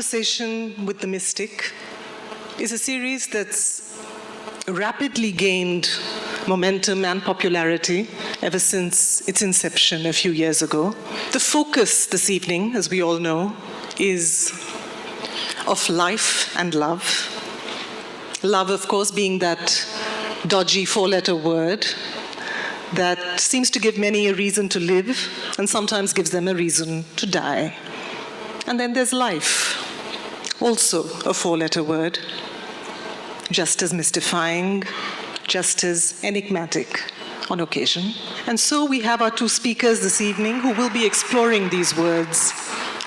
Conversation with the Mystic is a series that's rapidly gained momentum and popularity ever since its inception a few years ago. The focus this evening, as we all know, is of life and love. Love, of course, being that dodgy four-letter word that seems to give many a reason to live and sometimes gives them a reason to die. And then there's life, also a four-letter word, just as mystifying, just as enigmatic on occasion. And so we have our two speakers this evening who will be exploring these words,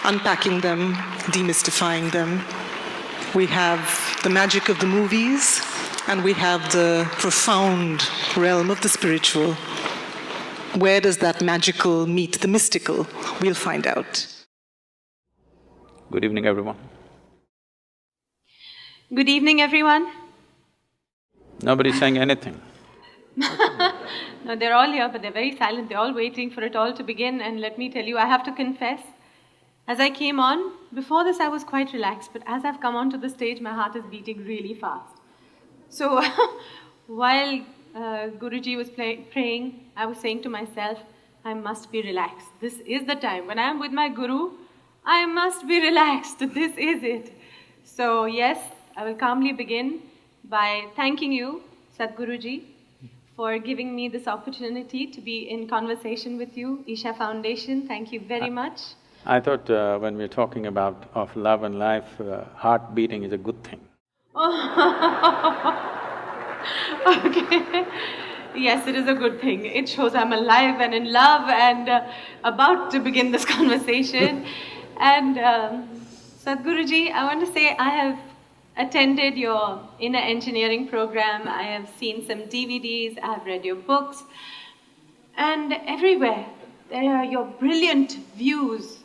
unpacking them, demystifying them. We have the magic of the movies, and we have the profound realm of the spiritual. Where does that magical meet the mystical? We'll find out. Good evening, everyone. Good evening, everyone. Nobody's saying anything. No, they're all here, but they're very silent. They're all waiting for it all to begin. And let me tell you, I have to confess, as I came on, before this I was quite relaxed, but as I've come onto the stage, my heart is beating really fast. So while Guruji was praying, I was saying to myself, I must be relaxed. This is the time. When I am with my Guru, I must be relaxed. This is it. So yes, I will calmly begin by thanking you, Sadhguruji, for giving me this opportunity to be in conversation with you. Isha Foundation, thank you very much. I thought when we're talking about of love and life, heart beating is a good thing. Oh. Okay. Yes, it is a good thing. It shows I'm alive and in love and about to begin this conversation. And Sadhguruji, I want to say I have attended your inner engineering program. I have seen some DVDs, I have read your books. And everywhere there are your brilliant views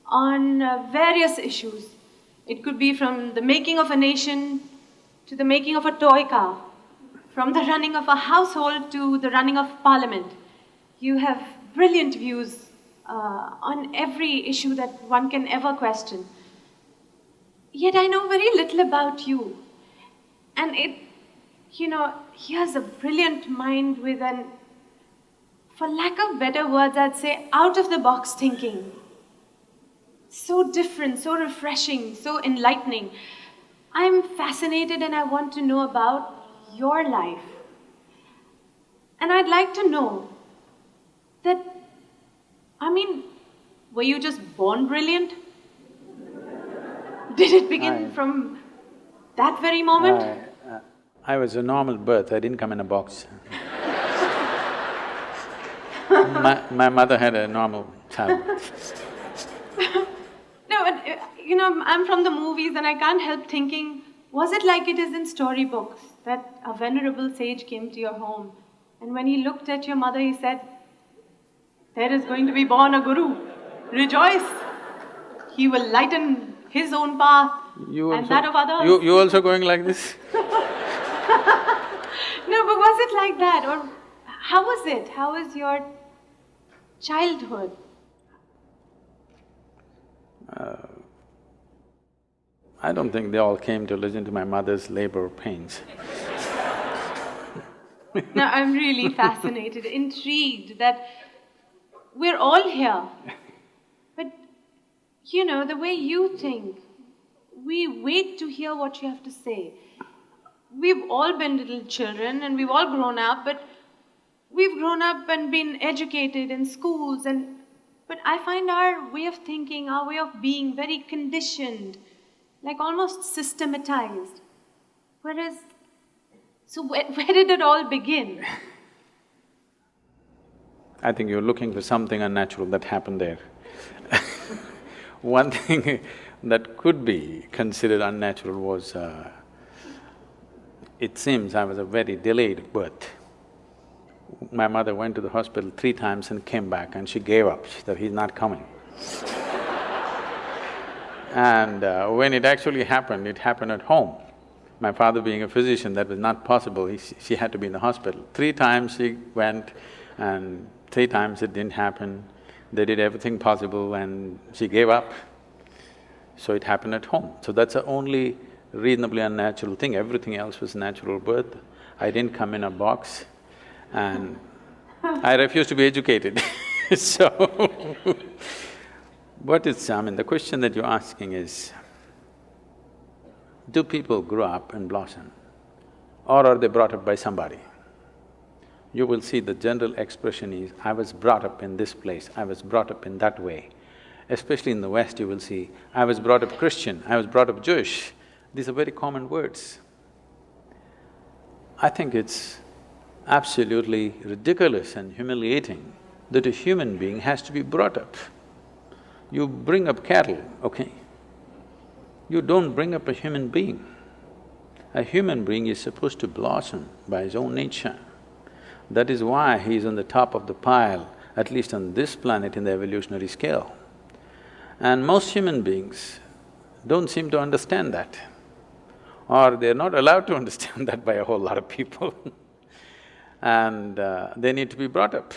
on various issues. It could be from the making of a nation to the making of a toy car, from the running of a household to the running of parliament. You have brilliant views on every issue that one can ever question. Yet I know very little about you. And he has a brilliant mind with an, for lack of better words, I'd say out-of-the-box thinking. So different, so refreshing, so enlightening. I'm fascinated and I want to know about your life. And I'd like to know that, were you just born brilliant? Did it begin from that very moment? I was a normal birth, I didn't come in a box. My mother had a normal childbirth. No, but I'm from the movies and I can't help thinking, was it like it is in storybooks, that a venerable sage came to your home and when he looked at your mother he said, there is going to be born a guru, rejoice, he will lighten his own path and that of others. You also going like this? No, but was it like that? Or how was it? How was your childhood? I don't think they all came to listen to my mother's labor pains. No, I'm really fascinated, intrigued that we're all here. But, the way you think, we wait to hear what you have to say. We've all been little children and we've all grown up, but we've grown up and been educated in schools but I find our way of thinking, our way of being very conditioned, like almost systematized. Whereas, so where did it all begin? I think you're looking for something unnatural that happened there. One thing that could be considered unnatural was, it seems I was a very delayed birth. My mother went to the hospital 3 times and came back and she gave up, she said, he's not coming. And when it actually happened, it happened at home. My father being a physician, that was not possible, she had to be in the hospital. 3 times she went and 3 times it didn't happen. They did everything possible and she gave up. So it happened at home. So that's the only reasonably unnatural thing. Everything else was natural birth. I didn't come in a box and I refuse to be educated so the question that you're asking is, do people grow up and blossom or are they brought up by somebody? You will see the general expression is, I was brought up in this place, I was brought up in that way. Especially in the West, you will see, I was brought up Christian, I was brought up Jewish. These are very common words. I think it's absolutely ridiculous and humiliating that a human being has to be brought up. You bring up cattle, okay? You don't bring up a human being. A human being is supposed to blossom by his own nature. That is why he is on the top of the pile, at least on this planet in the evolutionary scale. And most human beings don't seem to understand that, or they're not allowed to understand that by a whole lot of people and they need to be brought up.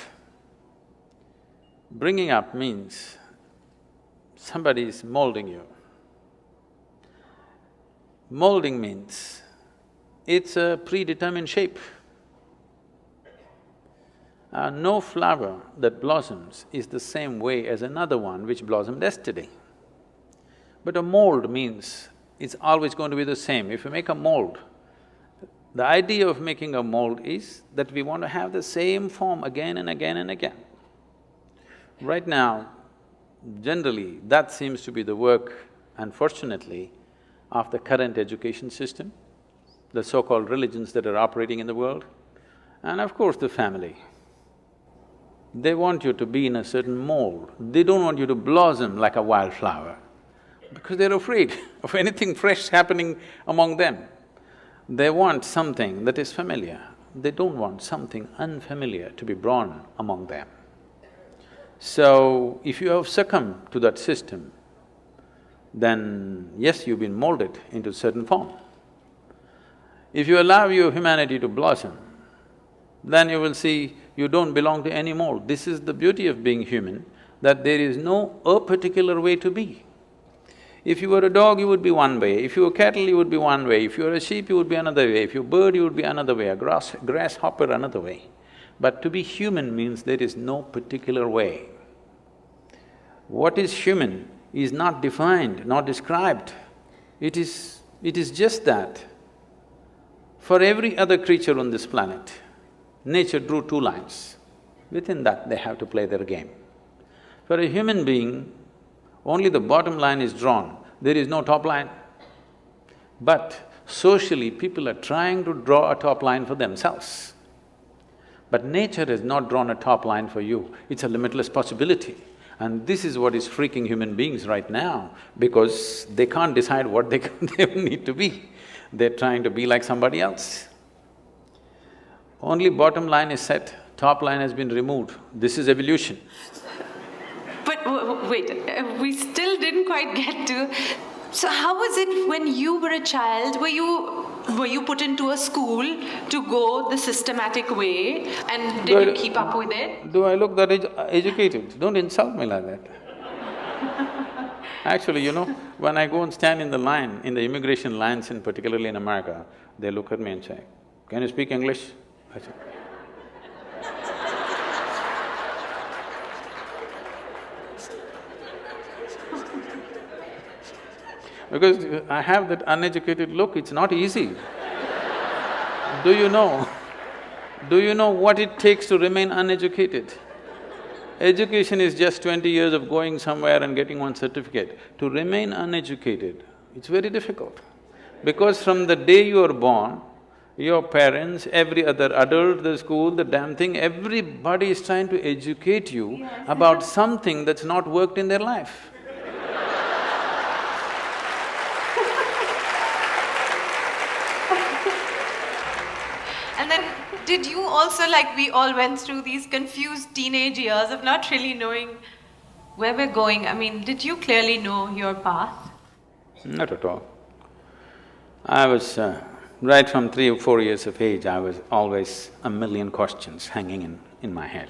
Bringing up means somebody is molding you. Molding means it's a predetermined shape. No flower that blossoms is the same way as another one which blossomed yesterday. But a mold means it's always going to be the same. If you make a mold, the idea of making a mold is that we want to have the same form again and again and again. Right now, generally, that seems to be the work, unfortunately, of the current education system, the so-called religions that are operating in the world, and of course the family. They want you to be in a certain mold. They don't want you to blossom like a wildflower because they're afraid of anything fresh happening among them. They want something that is familiar. They don't want something unfamiliar to be born among them. So, if you have succumbed to that system, then yes, you've been molded into a certain form. If you allow your humanity to blossom, then you will see you don't belong to any mold. This is the beauty of being human, that there is no a particular way to be. If you were a dog, you would be one way, if you were cattle, you would be one way, if you were a sheep, you would be another way, if you're a bird, you would be another way, a grasshopper another way. But to be human means there is no particular way. What is human is not defined, not described. It is just that. For every other creature on this planet, nature drew two lines. Within that, they have to play their game. For a human being, only the bottom line is drawn, there is no top line. But socially, people are trying to draw a top line for themselves. But nature has not drawn a top line for you, it's a limitless possibility. And this is what is freaking human beings right now, because they can't decide what they need to be. They're trying to be like somebody else. Only bottom line is set, top line has been removed. This is evolution. But wait, we still didn't quite get to… So how was it when you were a child? Were you put into a school to go the systematic way, and did you keep up with it? Do I look that educated? Don't insult me like that. Actually, you know, when I go and stand in the line, in the immigration lines, and particularly in America, they look at me and say, "Can you speak English?" I say, because I have that uneducated look, it's not easy. Do you know what it takes to remain uneducated? Education is just 20 years of going somewhere and getting one certificate. To remain uneducated, it's very difficult. Because from the day you are born, your parents, every other adult, the school, the damn thing, everybody is trying to educate you about something that's not worked in their life. And then, did you also, like we all went through these confused teenage years of not really knowing where we're going? I mean, did you clearly know your path? Not at all. I was… right from 3 or 4 years of age, I was always a million questions hanging in my head.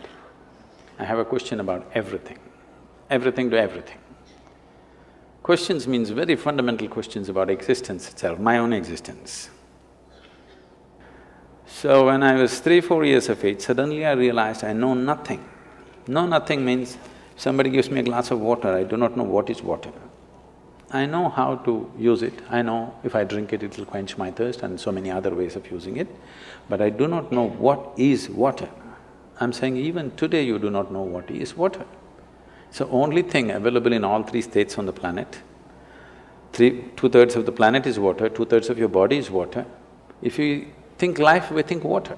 I have a question about everything to everything. Questions means very fundamental questions about existence itself, my own existence. So when I was 3-4 years of age, suddenly I realized I know nothing. Know nothing means somebody gives me a glass of water, I do not know what is water. I know how to use it, I know if I drink it, it'll quench my thirst and so many other ways of using it, but I do not know what is water. I'm saying even today you do not know what is water. So only thing available in all three states on the planet, two-thirds of the planet is water, two-thirds of your body is water. If you think life, we think water.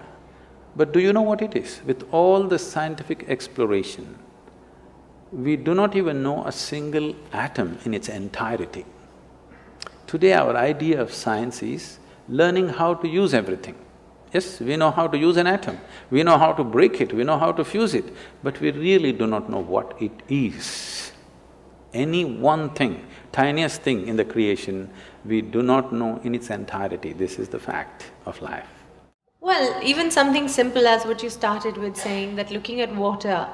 But do you know what it is? With all the scientific exploration, we do not even know a single atom in its entirety. Today our idea of science is learning how to use everything. Yes, we know how to use an atom, we know how to break it, we know how to fuse it, but we really do not know what it is. Any one thing, tiniest thing in the creation, we do not know in its entirety. This is the fact of life. Well, even something simple as what you started with saying, that looking at water,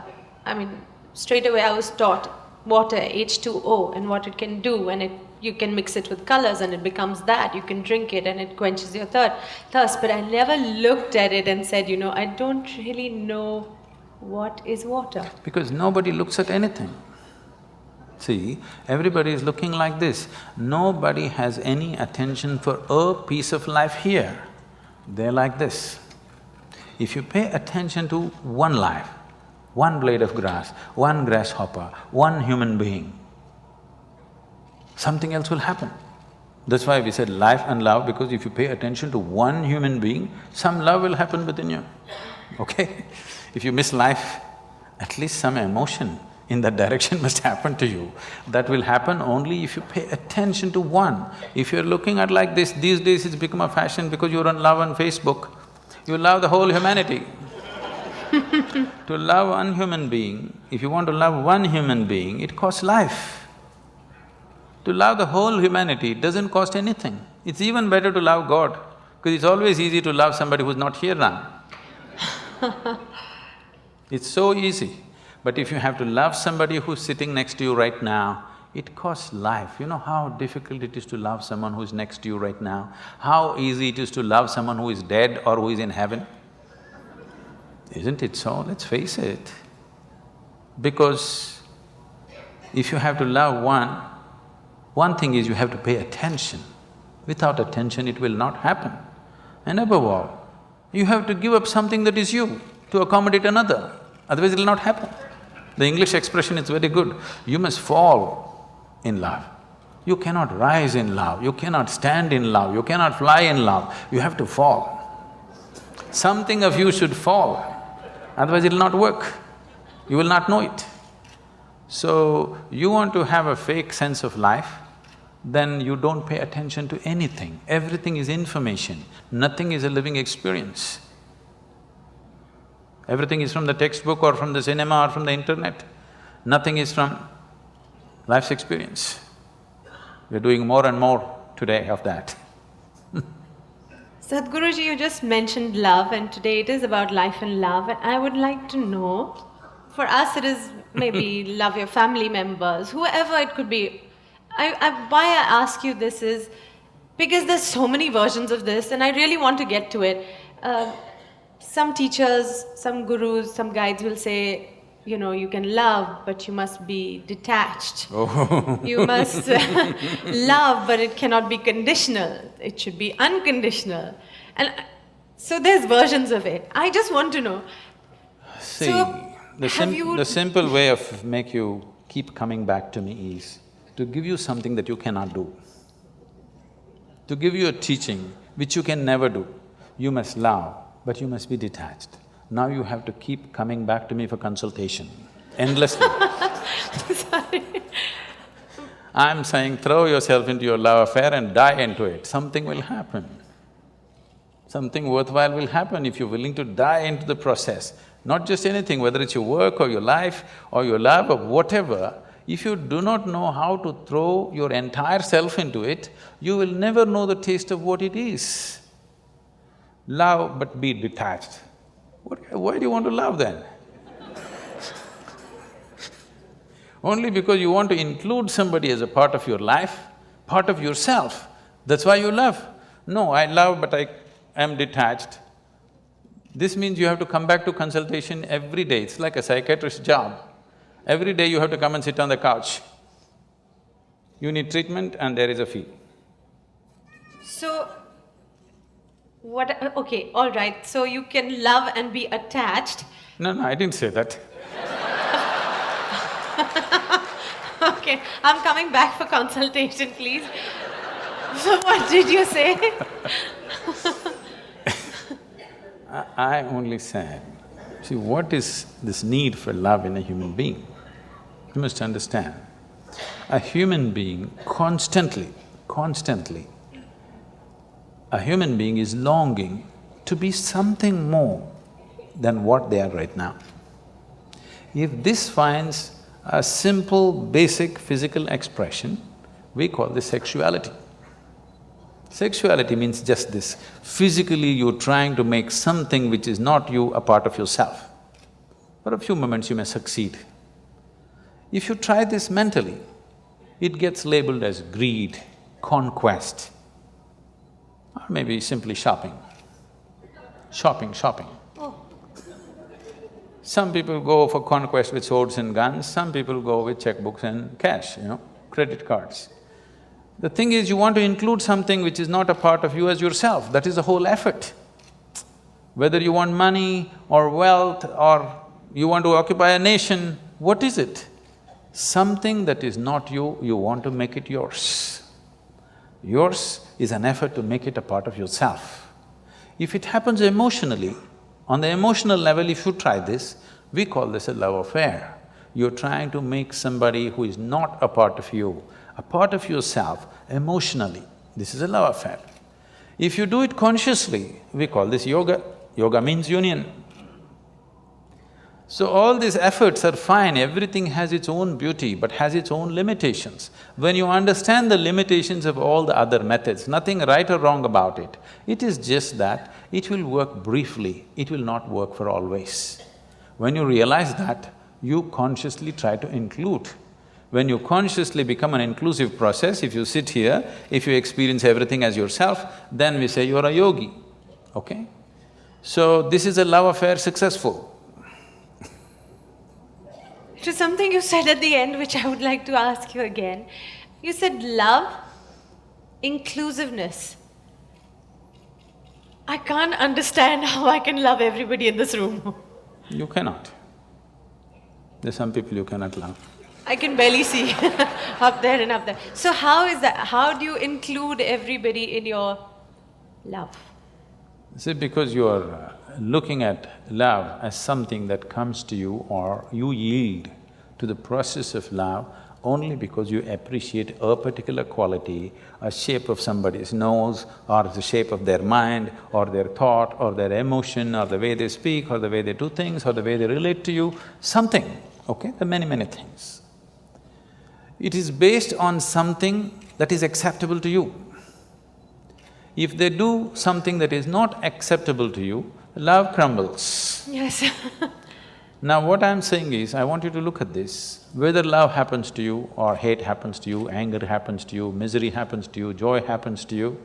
I mean, straight away I was taught water, H2O, and what it can do, and you can mix it with colors and it becomes that, you can drink it and it quenches your thirst, but I never looked at it and said, I don't really know what is water. Because nobody looks at anything. See, everybody is looking like this. Nobody has any attention for a piece of life here. They're like this. If you pay attention to one life, one blade of grass, one grasshopper, one human being, something else will happen. That's why we said life and love, because if you pay attention to one human being, some love will happen within you, okay? If you miss life, at least some emotion in that direction must happen to you. That will happen only if you pay attention to one. If you're looking at like this, these days it's become a fashion because you're on love on Facebook, you love the whole humanity. To love one human being, if you want to love one human being, it costs life. To love the whole humanity, it doesn't cost anything. It's even better to love God, because it's always easy to love somebody who's not here now. It's so easy. But if you have to love somebody who's sitting next to you right now, it costs life. You know how difficult it is to love someone who's next to you right now? How easy it is to love someone who is dead or who is in heaven? Isn't it so? Let's face it. Because if you have to love one thing is you have to pay attention. Without attention, it will not happen. And above all, you have to give up something that is you to accommodate another, otherwise it'll not happen. The English expression is very good, you must fall in love. You cannot rise in love, you cannot stand in love, you cannot fly in love, you have to fall. Something of you should fall, otherwise it'll not work, you will not know it. So, you want to have a fake sense of life, then you don't pay attention to anything. Everything is information, nothing is a living experience. Everything is from the textbook or from the cinema or from the internet. Nothing is from life's experience. We're doing more and more today of that. Sadhguruji, you just mentioned love, and today it is about life and love, and I would like to know, for us it is maybe love your family members, whoever it could be. Why I ask you this is because there's so many versions of this and I really want to get to it. Some teachers, some gurus, some guides will say, you can love, but you must be detached. Oh. You must love, but it cannot be conditional. It should be unconditional. And so there's versions of it. I just want to know. See, So, the simple way of make you keep coming back to me is to give you something that you cannot do. To give you a teaching which you can never do. You must love, but you must be detached. Now you have to keep coming back to me for consultation, endlessly. Sorry. I'm saying throw yourself into your love affair and die into it, something will happen. Something worthwhile will happen if you're willing to die into the process. Not just anything, whether it's your work or your life or your love or whatever, if you do not know how to throw your entire self into it, you will never know the taste of what it is. Love but be detached. Why do you want to love then? Only because you want to include somebody as a part of your life, part of yourself, that's why you love. No, I love but I am detached. This means you have to come back to consultation every day, it's like a psychiatrist's job. Every day you have to come and sit on the couch. You need treatment and there is a fee. So, okay, all right. So you can love and be attached. No, I didn't say that. Okay, I'm coming back for consultation, please. So what did you say? I only said, see, what is this need for love in a human being? You must understand, a human being constantly, a human being is longing to be something more than what they are right now. If this finds a simple, basic physical expression, we call this sexuality. Sexuality means just this, physically you're trying to make something which is not you a part of yourself. For a few moments you may succeed. If you try this mentally, it gets labeled as greed, conquest, or maybe simply shopping. Shopping. Oh. Some people go for conquest with swords and guns, some people go with checkbooks and cash, credit cards. The thing is, you want to include something which is not a part of you as yourself, that is the whole effort. Whether you want money or wealth or you want to occupy a nation, what is it? Something that is not you, you want to make it yours. Yours is an effort to make it a part of yourself. If it happens emotionally, on the emotional level, if you try this, we call this a love affair. You're trying to make somebody who is not a part of you, a part of yourself emotionally. This is a love affair. If you do it consciously, we call this yoga. Yoga means union. So all these efforts are fine, everything has its own beauty but has its own limitations. When you understand the limitations of all the other methods, nothing right or wrong about it, it is just that it will work briefly, it will not work for always. When you realize that, you consciously try to include. When you consciously become an inclusive process, if you sit here, if you experience everything as yourself, then we say you're a yogi, okay? So this is a love affair successful. It was something you said at the end which I would like to ask you again. You said love, inclusiveness. I can't understand how I can love everybody in this room. You cannot. There's some people you cannot love. I can barely see up there and up there. So how is that? How do you include everybody in your love? See, because you are looking at love as something that comes to you or you yield to the process of love only because you appreciate a particular quality, a shape of somebody's nose or the shape of their mind or their thought or their emotion or the way they speak or the way they do things or the way they relate to you, something, okay? There are many things. It is based on something that is acceptable to you. If they do something that is not acceptable to you, love crumbles. Yes. Now what I'm saying is, I want you to look at this, whether love happens to you or hate happens to you, anger happens to you, misery happens to you, joy happens to you,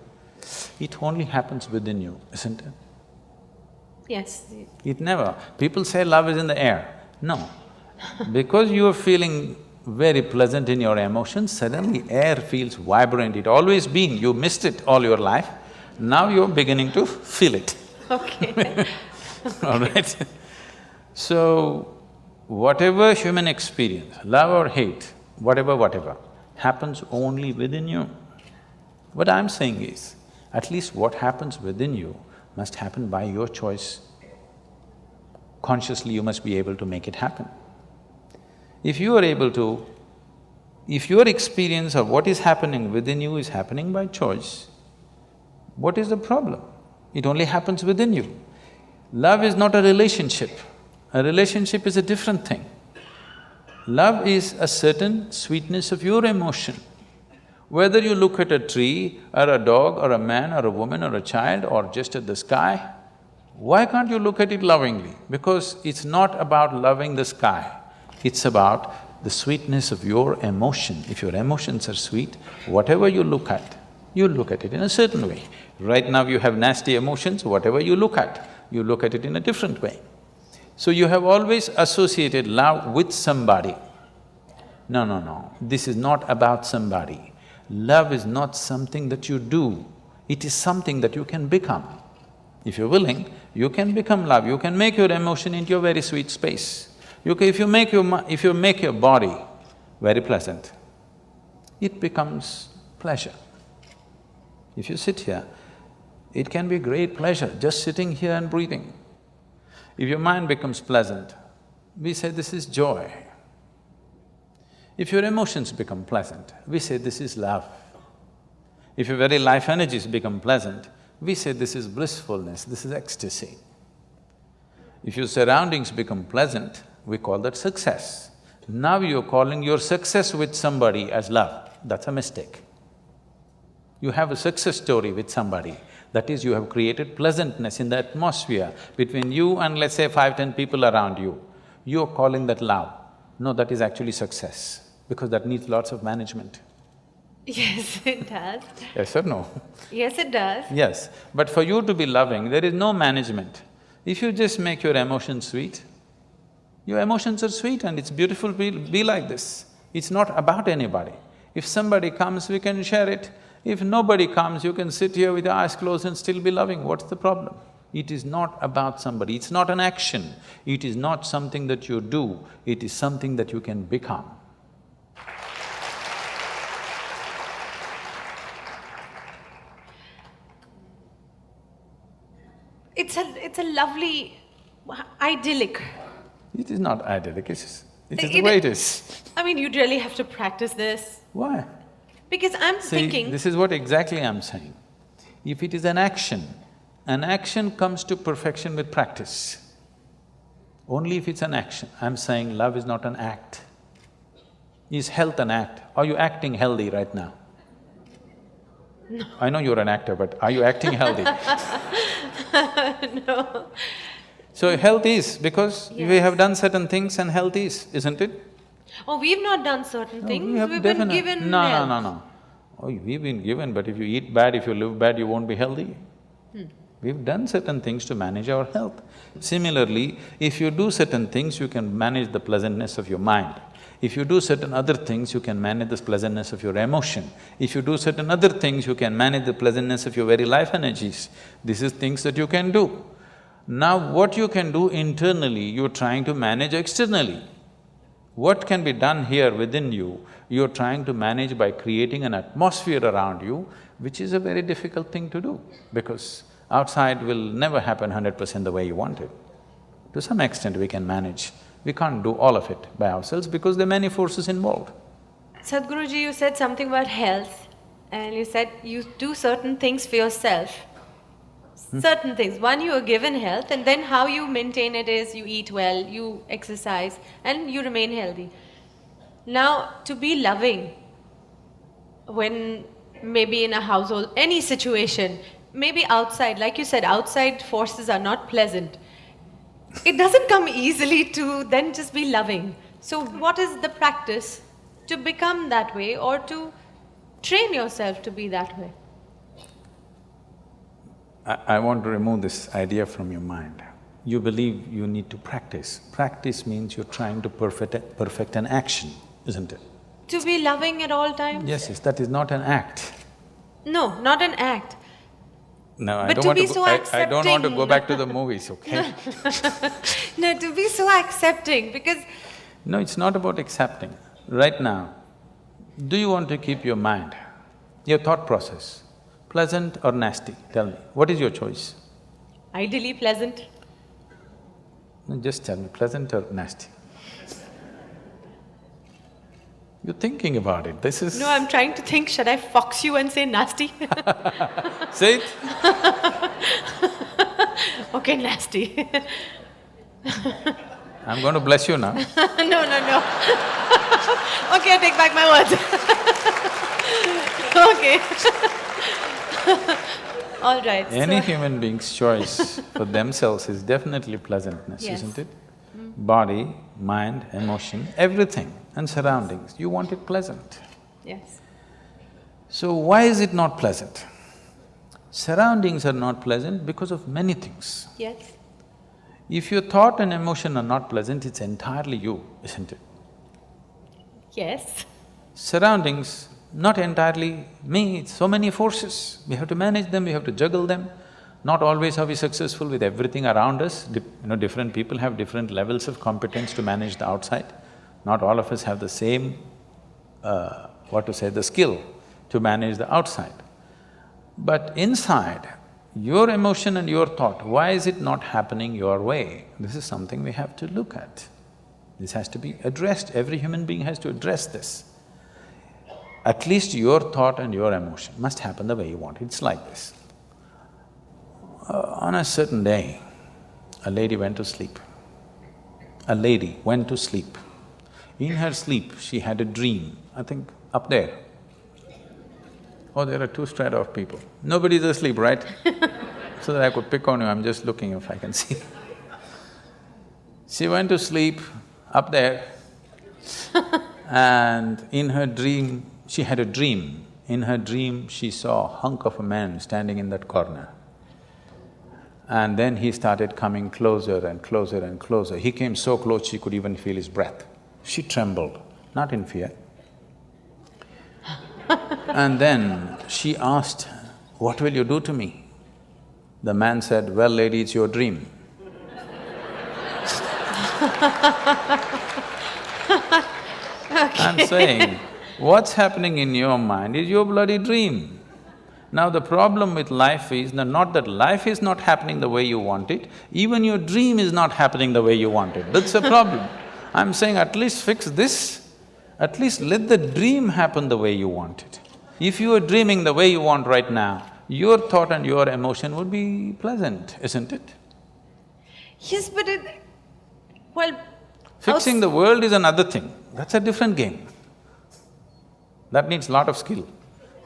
it only happens within you, isn't it? Yes. It never… People say love is in the air. No. Because you are feeling very pleasant in your emotions, suddenly air feels vibrant, it always been, you missed it all your life, now you're beginning to feel it. Okay. All right? So, whatever human experience, love or hate, whatever, happens only within you. What I'm saying is, at least what happens within you must happen by your choice. Consciously you must be able to make it happen. If you are able to… if your experience of what is happening within you is happening by choice, what is the problem? It only happens within you. Love is not a relationship. A relationship is a different thing. Love is a certain sweetness of your emotion. Whether you look at a tree or a dog or a man or a woman or a child or just at the sky, why can't you look at it lovingly? Because it's not about loving the sky, it's about the sweetness of your emotion. If your emotions are sweet, whatever you look at it in a certain way. Right now you have nasty emotions, whatever you look at it in a different way. So you have always associated love with somebody. No, no, no, this is not about somebody. Love is not something that you do, it is something that you can become. If you're willing, you can become love, you can make your emotion into a very sweet space. If you make your body very pleasant, it becomes pleasure. If you sit here, it can be great pleasure, just sitting here and breathing. If your mind becomes pleasant, we say this is joy. If your emotions become pleasant, we say this is love. If your very life energies become pleasant, we say this is blissfulness, this is ecstasy. If your surroundings become pleasant, we call that success. Now you're calling your success with somebody as love, that's a mistake. You have a success story with somebody, that is, you have created pleasantness in the atmosphere between you and let's say 5–10 people around you. You're calling that love. No, that is actually success, because that needs lots of management. Yes, it does. Yes or no? Yes, it does. Yes, but for you to be loving, there is no management. If you just make your emotions sweet, your emotions are sweet and it's beautiful to be like this. It's not about anybody. If somebody comes, we can share it. If nobody comes, you can sit here with your eyes closed and still be loving. What's the problem? It is not about somebody, it's not an action. It is not something that you do, it is something that you can become. It's a lovely, idyllic. It is not idyllic, it is the way it is. I mean, you'd really have to practice this. Why? Because I'm See, thinking… this is what exactly I'm saying. If it is an action comes to perfection with practice. Only if it's an action. I'm saying love is not an act. Is health an act? Are you acting healthy right now? No. I know you're an actor, but are you acting healthy? No. So health is, because Yes. we have done certain things and health is, isn't it? Oh, we've not done certain things, We have we've been definite- given No, health. no, no, no. Oh, we've been given, but if you eat bad, if you live bad, you won't be healthy. We've done certain things to manage our health. Similarly, if you do certain things, you can manage the pleasantness of your mind. If you do certain other things, you can manage the pleasantness of your emotion. If you do certain other things, you can manage the pleasantness of your very life energies. This is things that you can do. Now, what you can do internally, you're trying to manage externally. What can be done here within you, you're trying to manage by creating an atmosphere around you, which is a very difficult thing to do, because outside will never happen 100% the way you want it. To some extent we can manage, we can't do all of it by ourselves because there are many forces involved. Sadhguruji, you said something about health, and you said you do certain things for yourself. Certain things. One, you are given health, and then how you maintain it is you eat well, you exercise, and you remain healthy. Now, to be loving, when maybe in a household, any situation, maybe outside, like you said, outside forces are not pleasant. It doesn't come easily to then just be loving. So what is the practice to become that way, or to train yourself to be that way? I want to remove this idea from your mind. You believe you need to practice. Practice means you're trying to perfect an action, isn't it? To be loving at all times? Yes, yes, that is not an act. No, not an act. No, But to be so I don't want to accepting. go back to the movies, okay? No, to be so accepting, because… No, it's not about accepting. Right now, do you want to keep your mind, your thought process, pleasant or nasty? Tell me, what is your choice? Ideally pleasant. No, just tell me, pleasant or nasty? You're thinking about it, this is… No, I'm trying to think, should I fox you and say nasty? Say it. Okay, nasty. I'm going to bless you now. No. Okay, I take back my words. Okay. All right. Any so, human being's choice for themselves is definitely pleasantness, Yes. isn't it? body, mind, emotion, everything and surroundings, you want it pleasant. Yes. So why is it not pleasant? Surroundings are not pleasant because of many things. Yes. If your thought and emotion are not pleasant, it's entirely you, isn't it? Yes. Surroundings, not entirely me, it's so many forces. We have to manage them, we have to juggle them. Not always are we successful with everything around us. Different people have different levels of competence to manage the outside. Not all of us have the same, the skill to manage the outside. But inside, your emotion and your thought, why is it not happening your way? This is something we have to look at. This has to be addressed, every human being has to address this. At least your thought and your emotion must happen the way you want. It's like this. On a certain day, a lady went to sleep. A lady went to sleep. In her sleep, she had a dream, I think up there. Oh, there are two strata of people. Nobody's asleep, right? So that I could pick on you, I'm just looking if I can see. She went to sleep up there and in her dream, she had a dream. In her dream, she saw a hunk of a man standing in that corner. And then he started coming closer and closer and closer. He came so close she could even feel his breath. She trembled, not in fear. And then she asked, "What will you do to me?" The man said, "Well, lady, it's your dream." I'm saying, what's happening in your mind is your bloody dream. Now the problem with life is not that life is not happening the way you want it, even your dream is not happening the way you want it. That's a problem. I'm saying at least fix this, at least let the dream happen the way you want it. If you are dreaming the way you want right now, your thought and your emotion would be pleasant, isn't it? Yes, but Fixing the world is another thing, that's a different game. That needs lot of skill.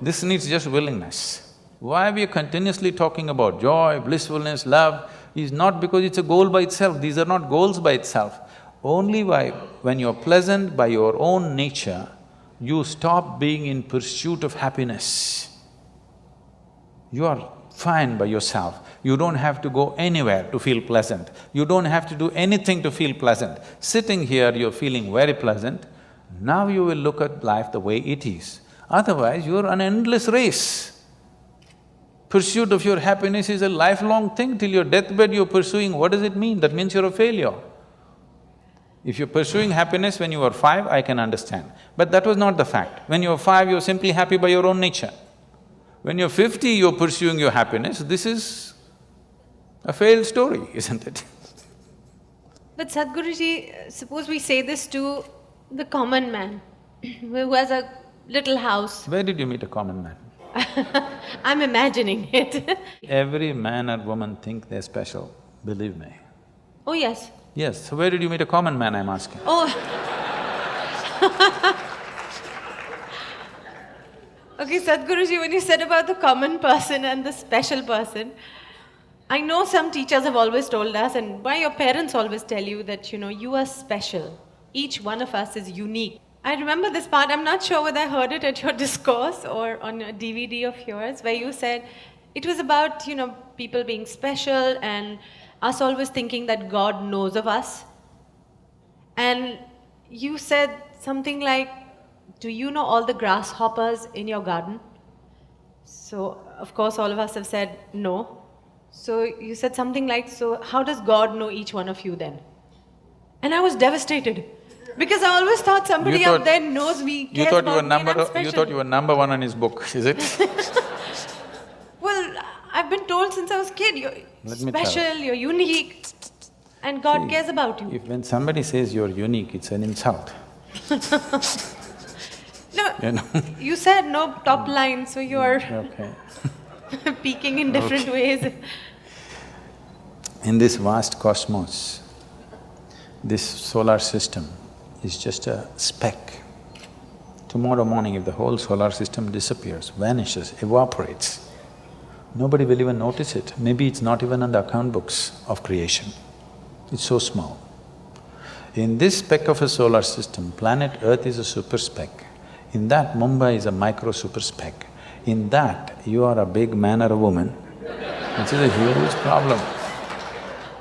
This needs just willingness. Why we are continuously talking about joy, blissfulness, love is not because it's a goal by itself, these are not goals by itself. Only when you're pleasant by your own nature, you stop being in pursuit of happiness. You are fine by yourself, you don't have to go anywhere to feel pleasant, you don't have to do anything to feel pleasant. Sitting here, you're feeling very pleasant, now you will look at life the way it is. Otherwise, you're an endless race. Pursuit of your happiness is a lifelong thing. Till your deathbed you're pursuing, what does it mean? That means you're a failure. If you're pursuing happiness when you were 5, I can understand. But that was not the fact. When you were 5, you're simply happy by your own nature. When you're 50, you're pursuing your happiness, this is a failed story, isn't it? But Sadhguruji, suppose we say this to the common man who has a little house. Where did you meet a common man? I'm imagining it. Every man or woman think they're special, believe me. Oh, yes. Yes, so where did you meet a common man, I'm asking? Oh. Okay, Sadhguruji, when you said about the common person and the special person, I know some teachers have always told us, and why your parents always tell you that, you are special. Each one of us is unique. I remember this part, I'm not sure whether I heard it at your discourse or on a DVD of yours, where you said it was about, people being special and us always thinking that God knows of us. And you said something like, do you know all the grasshoppers in your garden? So, of course, all of us have said no. So you said something like, so how does God know each one of you then? And I was devastated. Because I always thought somebody out there knows me, cares about me, and I'm special. You thought you were number 1 on his book, is it? Well, I've been told since I was a kid, you're special, you're unique, and God cares about you. When somebody says you're unique, it's an insult. No, you said no top line, so you're peaking in different ways. In this vast cosmos, this solar system is just a speck. Tomorrow morning, if the whole solar system disappears, vanishes, evaporates, nobody will even notice it. Maybe it's not even on the account books of creation. It's so small. In this speck of a solar system, planet Earth is a super speck. In that, Mumbai is a micro super speck. In that, you are a big man or a woman, which is a huge problem.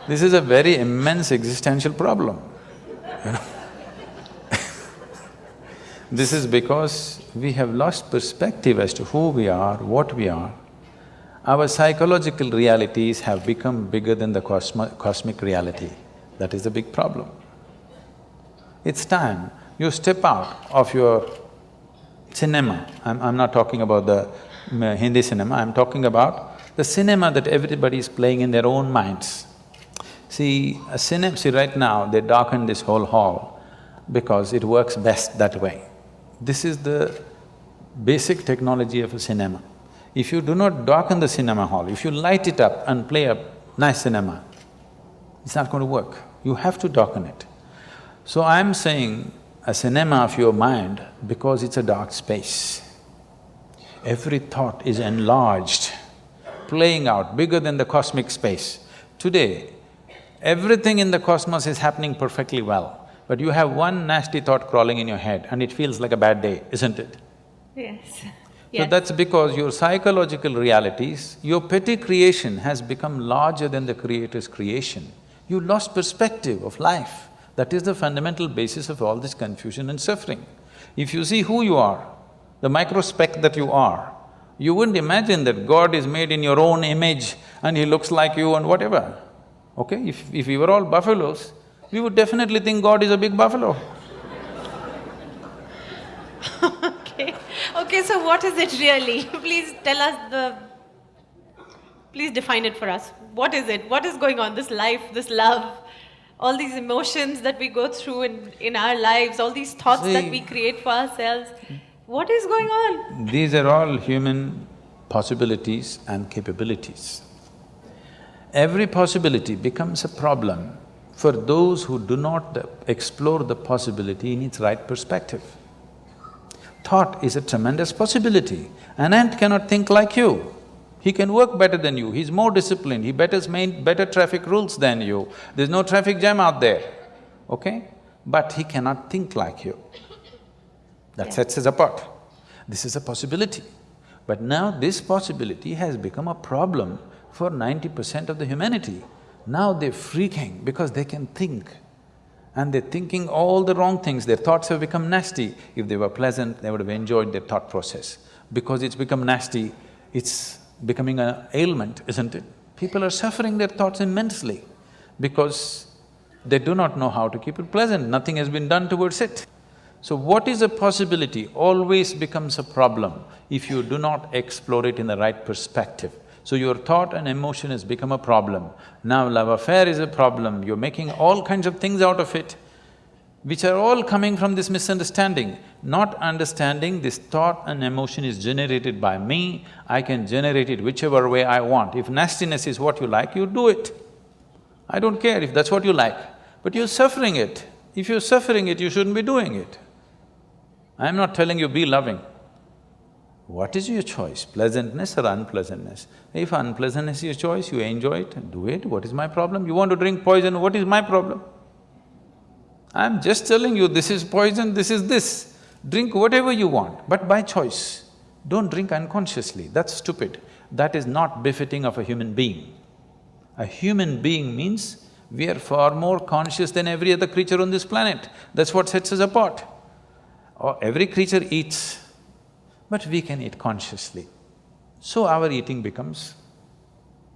This is a very immense existential problem, you know. This is because we have lost perspective as to who we are, what we are. Our psychological realities have become bigger than the cosmic reality. That is the big problem. It's time you step out of your cinema. I'm not talking about the Hindi cinema, I'm talking about the cinema that everybody is playing in their own minds. See, right now they darken this whole hall because it works best that way. This is the basic technology of a cinema. If you do not darken the cinema hall, if you light it up and play a nice cinema, it's not going to work. You have to darken it. So I'm saying a cinema of your mind because it's a dark space. Every thought is enlarged, playing out bigger than the cosmic space. Today, everything in the cosmos is happening perfectly well, but you have one nasty thought crawling in your head and it feels like a bad day, isn't it? Yes. So that's because your psychological realities, your petty creation has become larger than the Creator's creation. You lost perspective of life. That is the fundamental basis of all this confusion and suffering. If you see who you are, the microspeck that you are, you wouldn't imagine that God is made in your own image and He looks like you and whatever. Okay? If we were all buffaloes, we would definitely think God is a big buffalo. Okay, so what is it really? Please tell us please define it for us. What is it? What is going on? This life, this love, all these emotions that we go through in our lives, all these thoughts that we create for ourselves. What is going on? These are all human possibilities and capabilities. Every possibility becomes a problem for those who do not explore the possibility in its right perspective. Thought is a tremendous possibility. An ant cannot think like you. He can work better than you, he's more disciplined, he better traffic rules than you. There's no traffic jam out there, okay? But he cannot think like you. That sets us apart. This is a possibility. But now this possibility has become a problem for 90% of the humanity. Now they're freaking because they can think. And they're thinking all the wrong things, their thoughts have become nasty. If they were pleasant, they would have enjoyed their thought process. Because it's become nasty, it's becoming an ailment, isn't it? People are suffering their thoughts immensely because they do not know how to keep it pleasant, nothing has been done towards it. So what is a possibility always becomes a problem if you do not explore it in the right perspective. So your thought and emotion has become a problem. Now love affair is a problem, you're making all kinds of things out of it, which are all coming from this misunderstanding. Not understanding this thought and emotion is generated by me, I can generate it whichever way I want. If nastiness is what you like, you do it. I don't care if that's what you like, but you're suffering it. If you're suffering it, you shouldn't be doing it. I'm not telling you be loving. What is your choice, pleasantness or unpleasantness? If unpleasantness is your choice, you enjoy it, do it, what is my problem? You want to drink poison, what is my problem? I'm just telling you, this is poison, this is this. Drink whatever you want, but by choice. Don't drink unconsciously, that's stupid. That is not befitting of a human being. A human being means we are far more conscious than every other creature on this planet. That's what sets us apart. Every creature eats, but we can eat consciously. So our eating becomes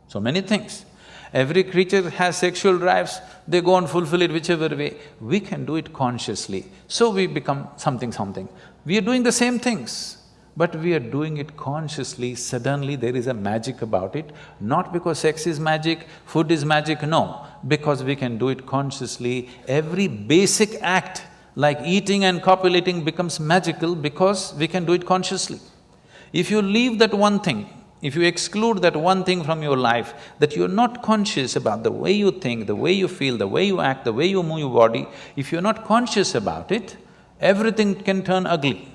so many things. Every creature has sexual drives, they go and fulfill it whichever way. We can do it consciously, so we become something. We are doing the same things, but we are doing it consciously. Suddenly there is a magic about it, not because sex is magic, food is magic, no. Because we can do it consciously, every basic act like eating and copulating becomes magical because we can do it consciously. If you leave that one thing, if you exclude that one thing from your life, that you're not conscious about the way you think, the way you feel, the way you act, the way you move your body, if you're not conscious about it, everything can turn ugly,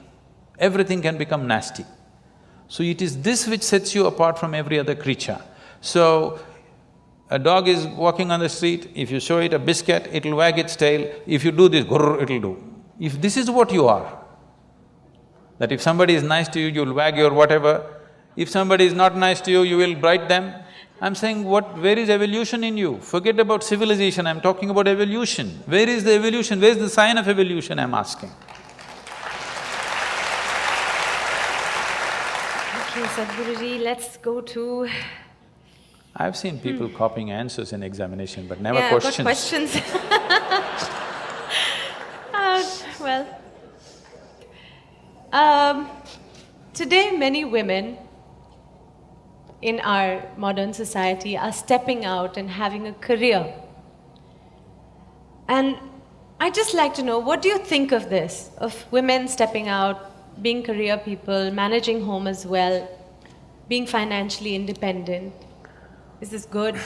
everything can become nasty. So it is this which sets you apart from every other creature. So, A dog is walking on the street, if you show it a biscuit, it'll wag its tail. If you do this, grrr, it'll do. If this is what you are, that if somebody is nice to you, you'll wag your whatever. If somebody is not nice to you, you will bite them. I'm saying where is evolution in you? Forget about civilization, I'm talking about evolution. Where is the evolution? Where's the sign of evolution, I'm asking? Okay, Sadhguruji, let's go to… I've seen people copying answers in examination, but never Yeah, questions. I've got questions. Well, today many women in our modern society are stepping out and having a career. And I'd just like to know, what do you think of this? Of women stepping out, being career people, managing home as well, being financially independent? Is this good?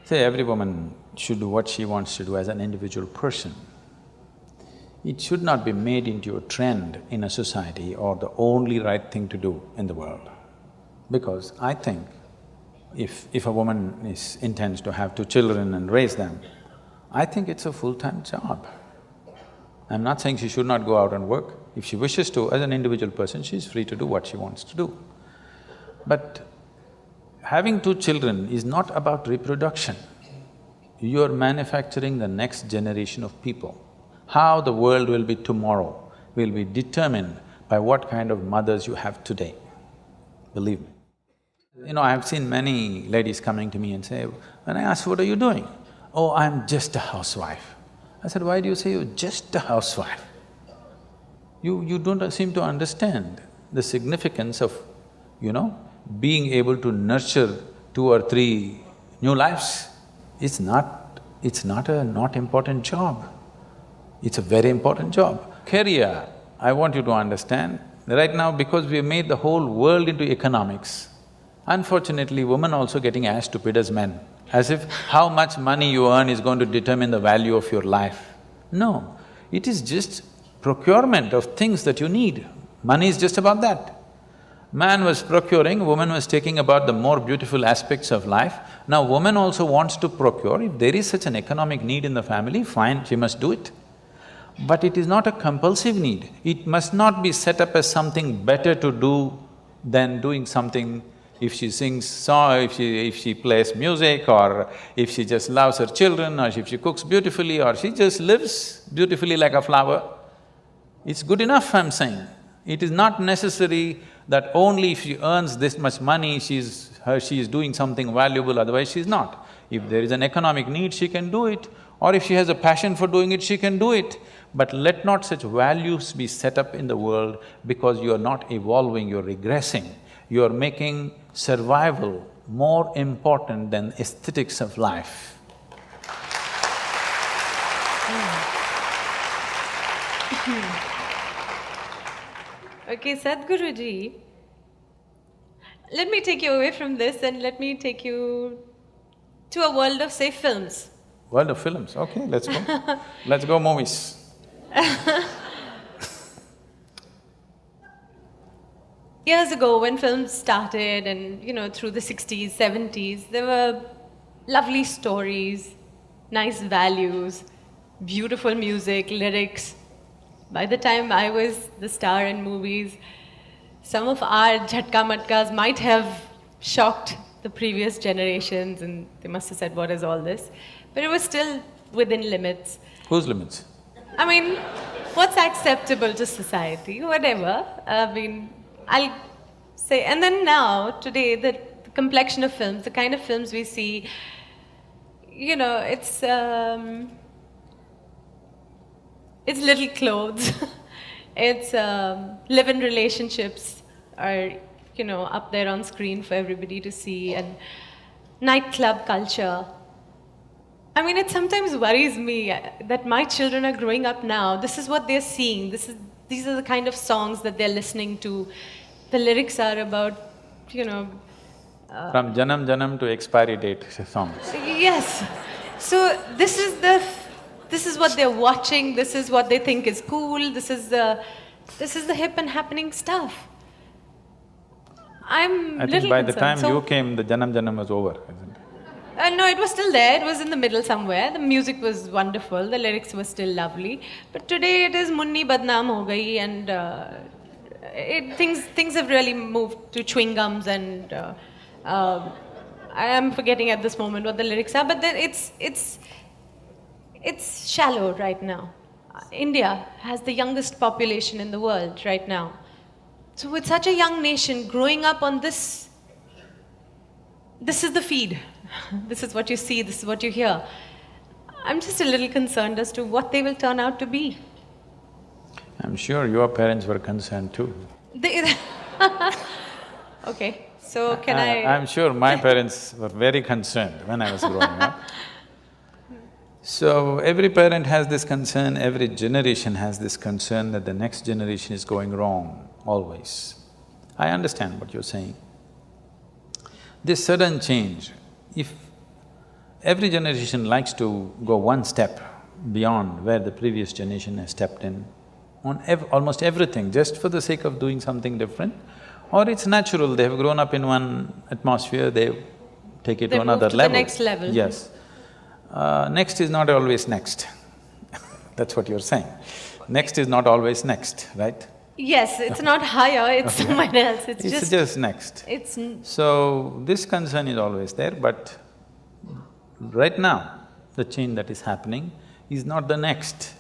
Say, every woman should do what she wants to do as an individual person. It should not be made into a trend in a society or the only right thing to do in the world. Because I think if a woman intends to have 2 children and raise them, I think it's a full-time job. I'm not saying she should not go out and work. If she wishes to, as an individual person, she's free to do what she wants to do. But having 2 children is not about reproduction. You're manufacturing the next generation of people. How the world will be tomorrow will be determined by what kind of mothers you have today, believe me. You know, I've seen many ladies coming to me and say, when I ask, what are you doing? Oh, I'm just a housewife. I said, why do you say you're just a housewife? You don't seem to understand the significance of, being able to nurture 2 or 3 new lives. It's not a not important job. It's a very important job. Career, I want you to understand, right now because we've made the whole world into economics, unfortunately women also getting as stupid as men, as if how much money you earn is going to determine the value of your life. No, it is just procurement of things that you need. Money is just about that. Man was procuring, woman was taking about the more beautiful aspects of life. Now woman also wants to procure. If there is such an economic need in the family, fine, she must do it. But it is not a compulsive need. It must not be set up as something better to do than doing something. If she sings song, if she plays music, or if she just loves her children, or if she cooks beautifully, or she just lives beautifully like a flower, it's good enough, I'm saying. It is not necessary that only if she earns this much money, she is doing something valuable, otherwise she's not. If there is an economic need, she can do it, or if she has a passion for doing it, she can do it. But let not such values be set up in the world because you are not evolving, you're regressing. You are making survival more important than aesthetics of life. Okay, Sadhguruji, let me take you away from this and let me take you to a world of, say, films. World of films, okay, let's go. Let's go movies. Years ago, when films started and, through the 60s, 70s, there were lovely stories, nice values, beautiful music, lyrics. By the time I was the star in movies, some of our jhatka matkas might have shocked the previous generations and they must have said, what is all this? But it was still within limits. Whose limits? I mean, what's acceptable to society, whatever. I mean, I'll say, and then now, today, the complexion of films, the kind of films we see, it's little clothes, it's live-in relationships are, up there on screen for everybody to see, and nightclub culture. I mean, it sometimes worries me that my children are growing up now, this is what they're seeing, these are the kind of songs that they're listening to. The lyrics are about, From Janam Janam to expiry date songs. Yes. So this is what they're watching, this is what they think is cool, this is the hip and happening stuff. I'm I think little by the concerned. time you came, the Janam Janam was over, isn't it? No, it was still there. It was in the middle somewhere. The music was wonderful. The lyrics were still lovely. But today it is Munni Badnaam Ho Gayi, and things have really moved to chewing gums, and I am forgetting at this moment what the lyrics are. But then it's shallow right now. India has the youngest population in the world right now. So with such a young nation growing up on this is the feed. This is what you see, this is what you hear. I'm just a little concerned as to what they will turn out to be. I'm sure your parents were concerned too. Okay, so can I'm sure my parents were very concerned when I was growing up. So every parent has this concern, every generation has this concern that the next generation is going wrong, always. I understand what you're saying. This sudden change, if every generation likes to go one step beyond where the previous generation has stepped in, on almost everything, just for the sake of doing something different, or it's natural, they've grown up in one atmosphere, they take it to another level. They move to the next level. Yes. Next is not always next. That's what you're saying. Next is not always next, right? Yes, it's not higher, it's somewhere else, it's just next. So, this concern is always there, but right now, the change that is happening is not the next.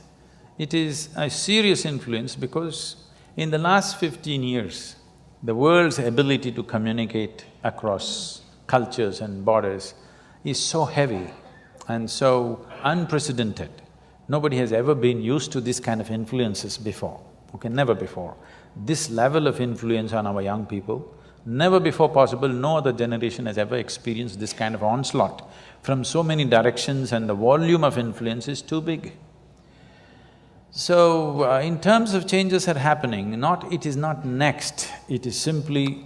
It is a serious influence because in the last 15 years, the world's ability to communicate across cultures and borders is so heavy and so unprecedented. Nobody has ever been used to this kind of influences before, okay, never before. This level of influence on our young people, never before possible, no other generation has ever experienced this kind of onslaught from so many directions, and the volume of influence is too big. So, in terms of changes that are happening, it is not next, it is simply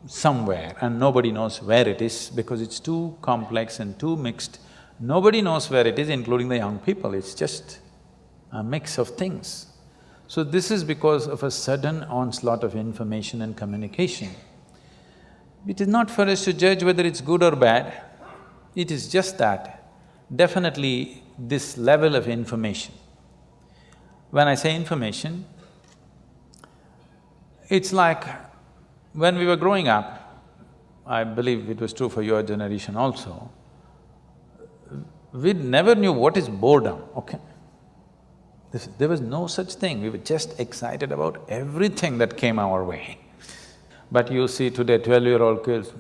somewhere and nobody knows where it is because it's too complex and too mixed. Nobody knows where it is, including the young people, it's just a mix of things. So this is because of a sudden onslaught of information and communication. It is not for us to judge whether it's good or bad, it is just that definitely this level of information. When I say information, it's like when we were growing up, I believe it was true for your generation also, we never knew what is boredom, okay? There was no such thing, we were just excited about everything that came our way. But you see today 12-year-old kids,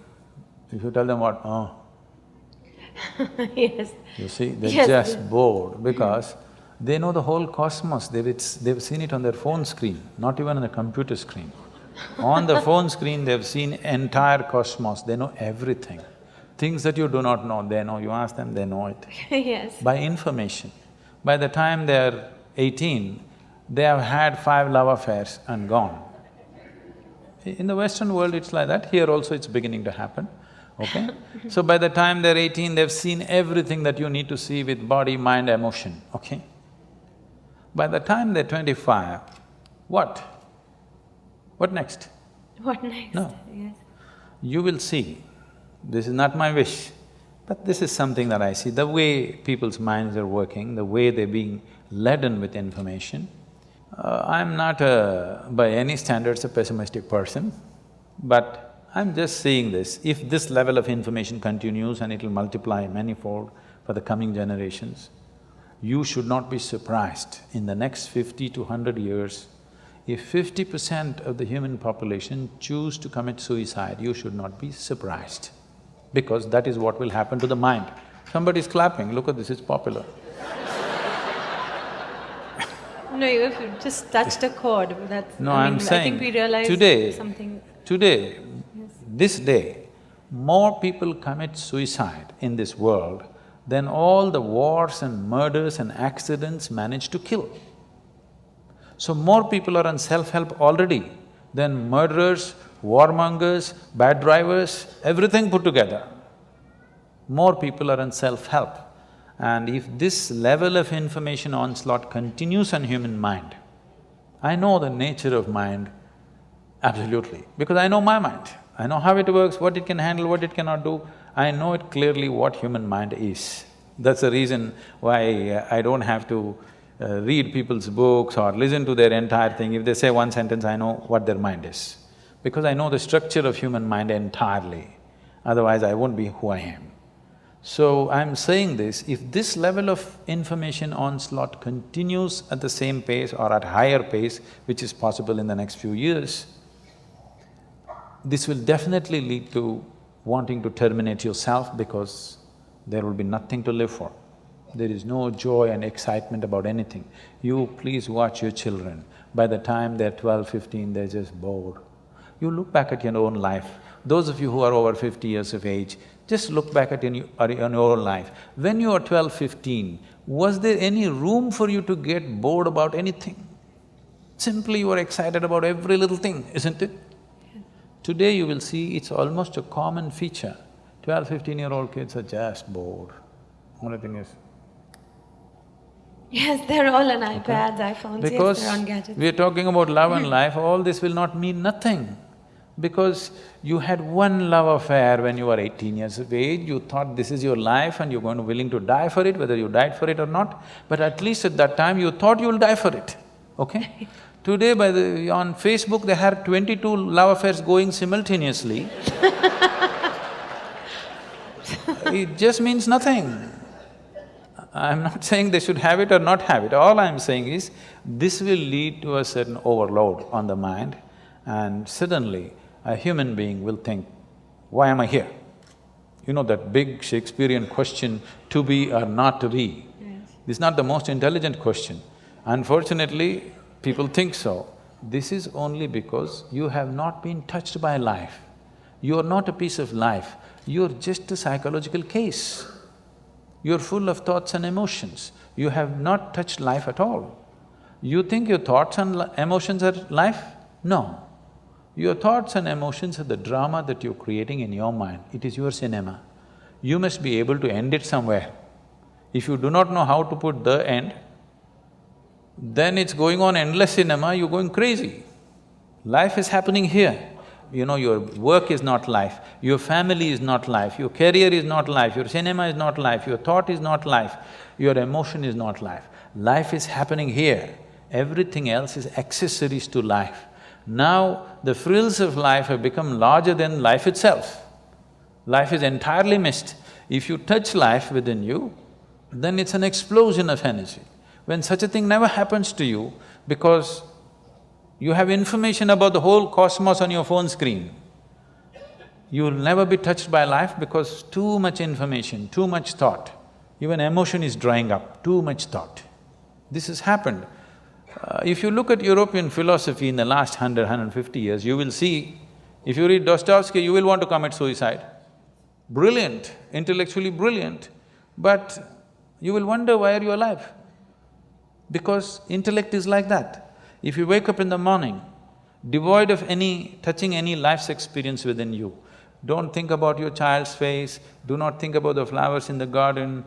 if you tell them what, oh. Yes. You see, they're just bored because they know the whole cosmos, they've seen it on their phone screen, not even on a computer screen. On the phone screen, they've seen entire cosmos, they know everything. Things that you do not know, they know, you ask them, they know it. Yes. By information. By the time they're 18, they have had 5 love affairs and gone. In the Western world, it's like that, here also it's beginning to happen, okay? So by the time they're 18, they've seen everything that you need to see with body, mind, emotion, okay? By the time they're 25, what? What next? What next? No. Yes. You will see, this is not my wish, but this is something that I see, the way people's minds are working, the way they're being laden with information. I'm not by any standards a pessimistic person, but I'm just seeing this. If this level of information continues and it'll multiply manifold for the coming generations, you should not be surprised in the next 50 to 100 years, if 50% of the human population choose to commit suicide, you should not be surprised, because that is what will happen to the mind. Somebody's clapping, look at this, it's popular. No, you've just touched a chord, that's… No, I'm saying, I think we realize something… Today, this day, more people commit suicide in this world than all the wars and murders and accidents manage to kill. So more people are on self-help already than murderers, warmongers, bad drivers, everything put together. More people are on self-help. And if this level of information onslaught continues on human mind, I know the nature of mind absolutely, because I know my mind. I know how it works, what it can handle, what it cannot do. I know it clearly what human mind is. That's the reason why I don't have to read people's books or listen to their entire thing. If they say one sentence, I know what their mind is. Because I know the structure of human mind entirely. Otherwise, I won't be who I am. So, I'm saying this, if this level of information onslaught continues at the same pace or at higher pace, which is possible in the next few years, this will definitely lead to wanting to terminate yourself because there will be nothing to live for. There is no joy and excitement about anything. You please watch your children. By the time they're 12, 15, they're just bored. You look back at your own life. Those of you who are over 50 years of age, just look back at your own life. When you were 12, 15, was there any room for you to get bored about anything? Simply you were excited about every little thing, isn't it? Today you will see it's almost a common feature. 12, 15-year-old kids are just bored. Only thing is… Yes, they're all on iPads, iPhones, yes, they're on gadgets. Because we are talking about love and life, all this will not mean nothing. Because you had one love affair when you were 18 years of age, you thought this is your life and you're going to willing to die for it, whether you died for it or not, but at least at that time you thought you'll die for it, okay? Today on Facebook they have 22 love affairs going simultaneously. It just means nothing. I'm not saying they should have it or not have it, all I'm saying is, this will lead to a certain overload on the mind and suddenly a human being will think, why am I here? You know that big Shakespearean question, to be or not to be? Yes. This is not the most intelligent question. Unfortunately, people think so. This is only because you have not been touched by life. You are not a piece of life, you're just a psychological case. You're full of thoughts and emotions. You have not touched life at all. You think your thoughts and emotions are life? No. Your thoughts and emotions are the drama that you're creating in your mind. It is your cinema. You must be able to end it somewhere. If you do not know how to put the end, then it's going on endless cinema, you're going crazy. Life is happening here. You know, your work is not life, your family is not life, your career is not life, your cinema is not life, your thought is not life, your emotion is not life. Life is happening here. Everything else is accessories to life. Now, the frills of life have become larger than life itself. Life is entirely missed. If you touch life within you, then it's an explosion of energy. When such a thing never happens to you, because you have information about the whole cosmos on your phone screen, you will never be touched by life because too much information, too much thought, even emotion is drying up, too much thought. This has happened. If you look at European philosophy in the last 150 years, you will see, if you read Dostoevsky, you will want to commit suicide. Brilliant, intellectually brilliant, but you will wonder, why are you alive? Because intellect is like that. If you wake up in the morning, devoid of touching any life's experience within you, don't think about your child's face, do not think about the flowers in the garden,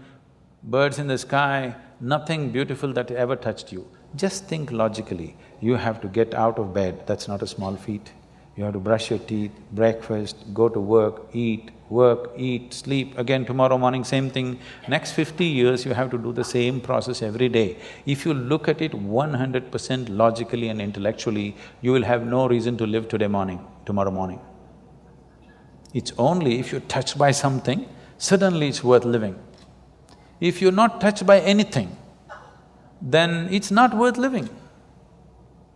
birds in the sky, nothing beautiful that ever touched you. Just think logically, you have to get out of bed, that's not a small feat. You have to brush your teeth, breakfast, go to work, eat, sleep, again tomorrow morning same thing. Next 50 years you have to do the same process every day. If you look at it 100% logically and intellectually, you will have no reason to live tomorrow morning. It's only if you're touched by something, suddenly it's worth living. If you're not touched by anything, then it's not worth living.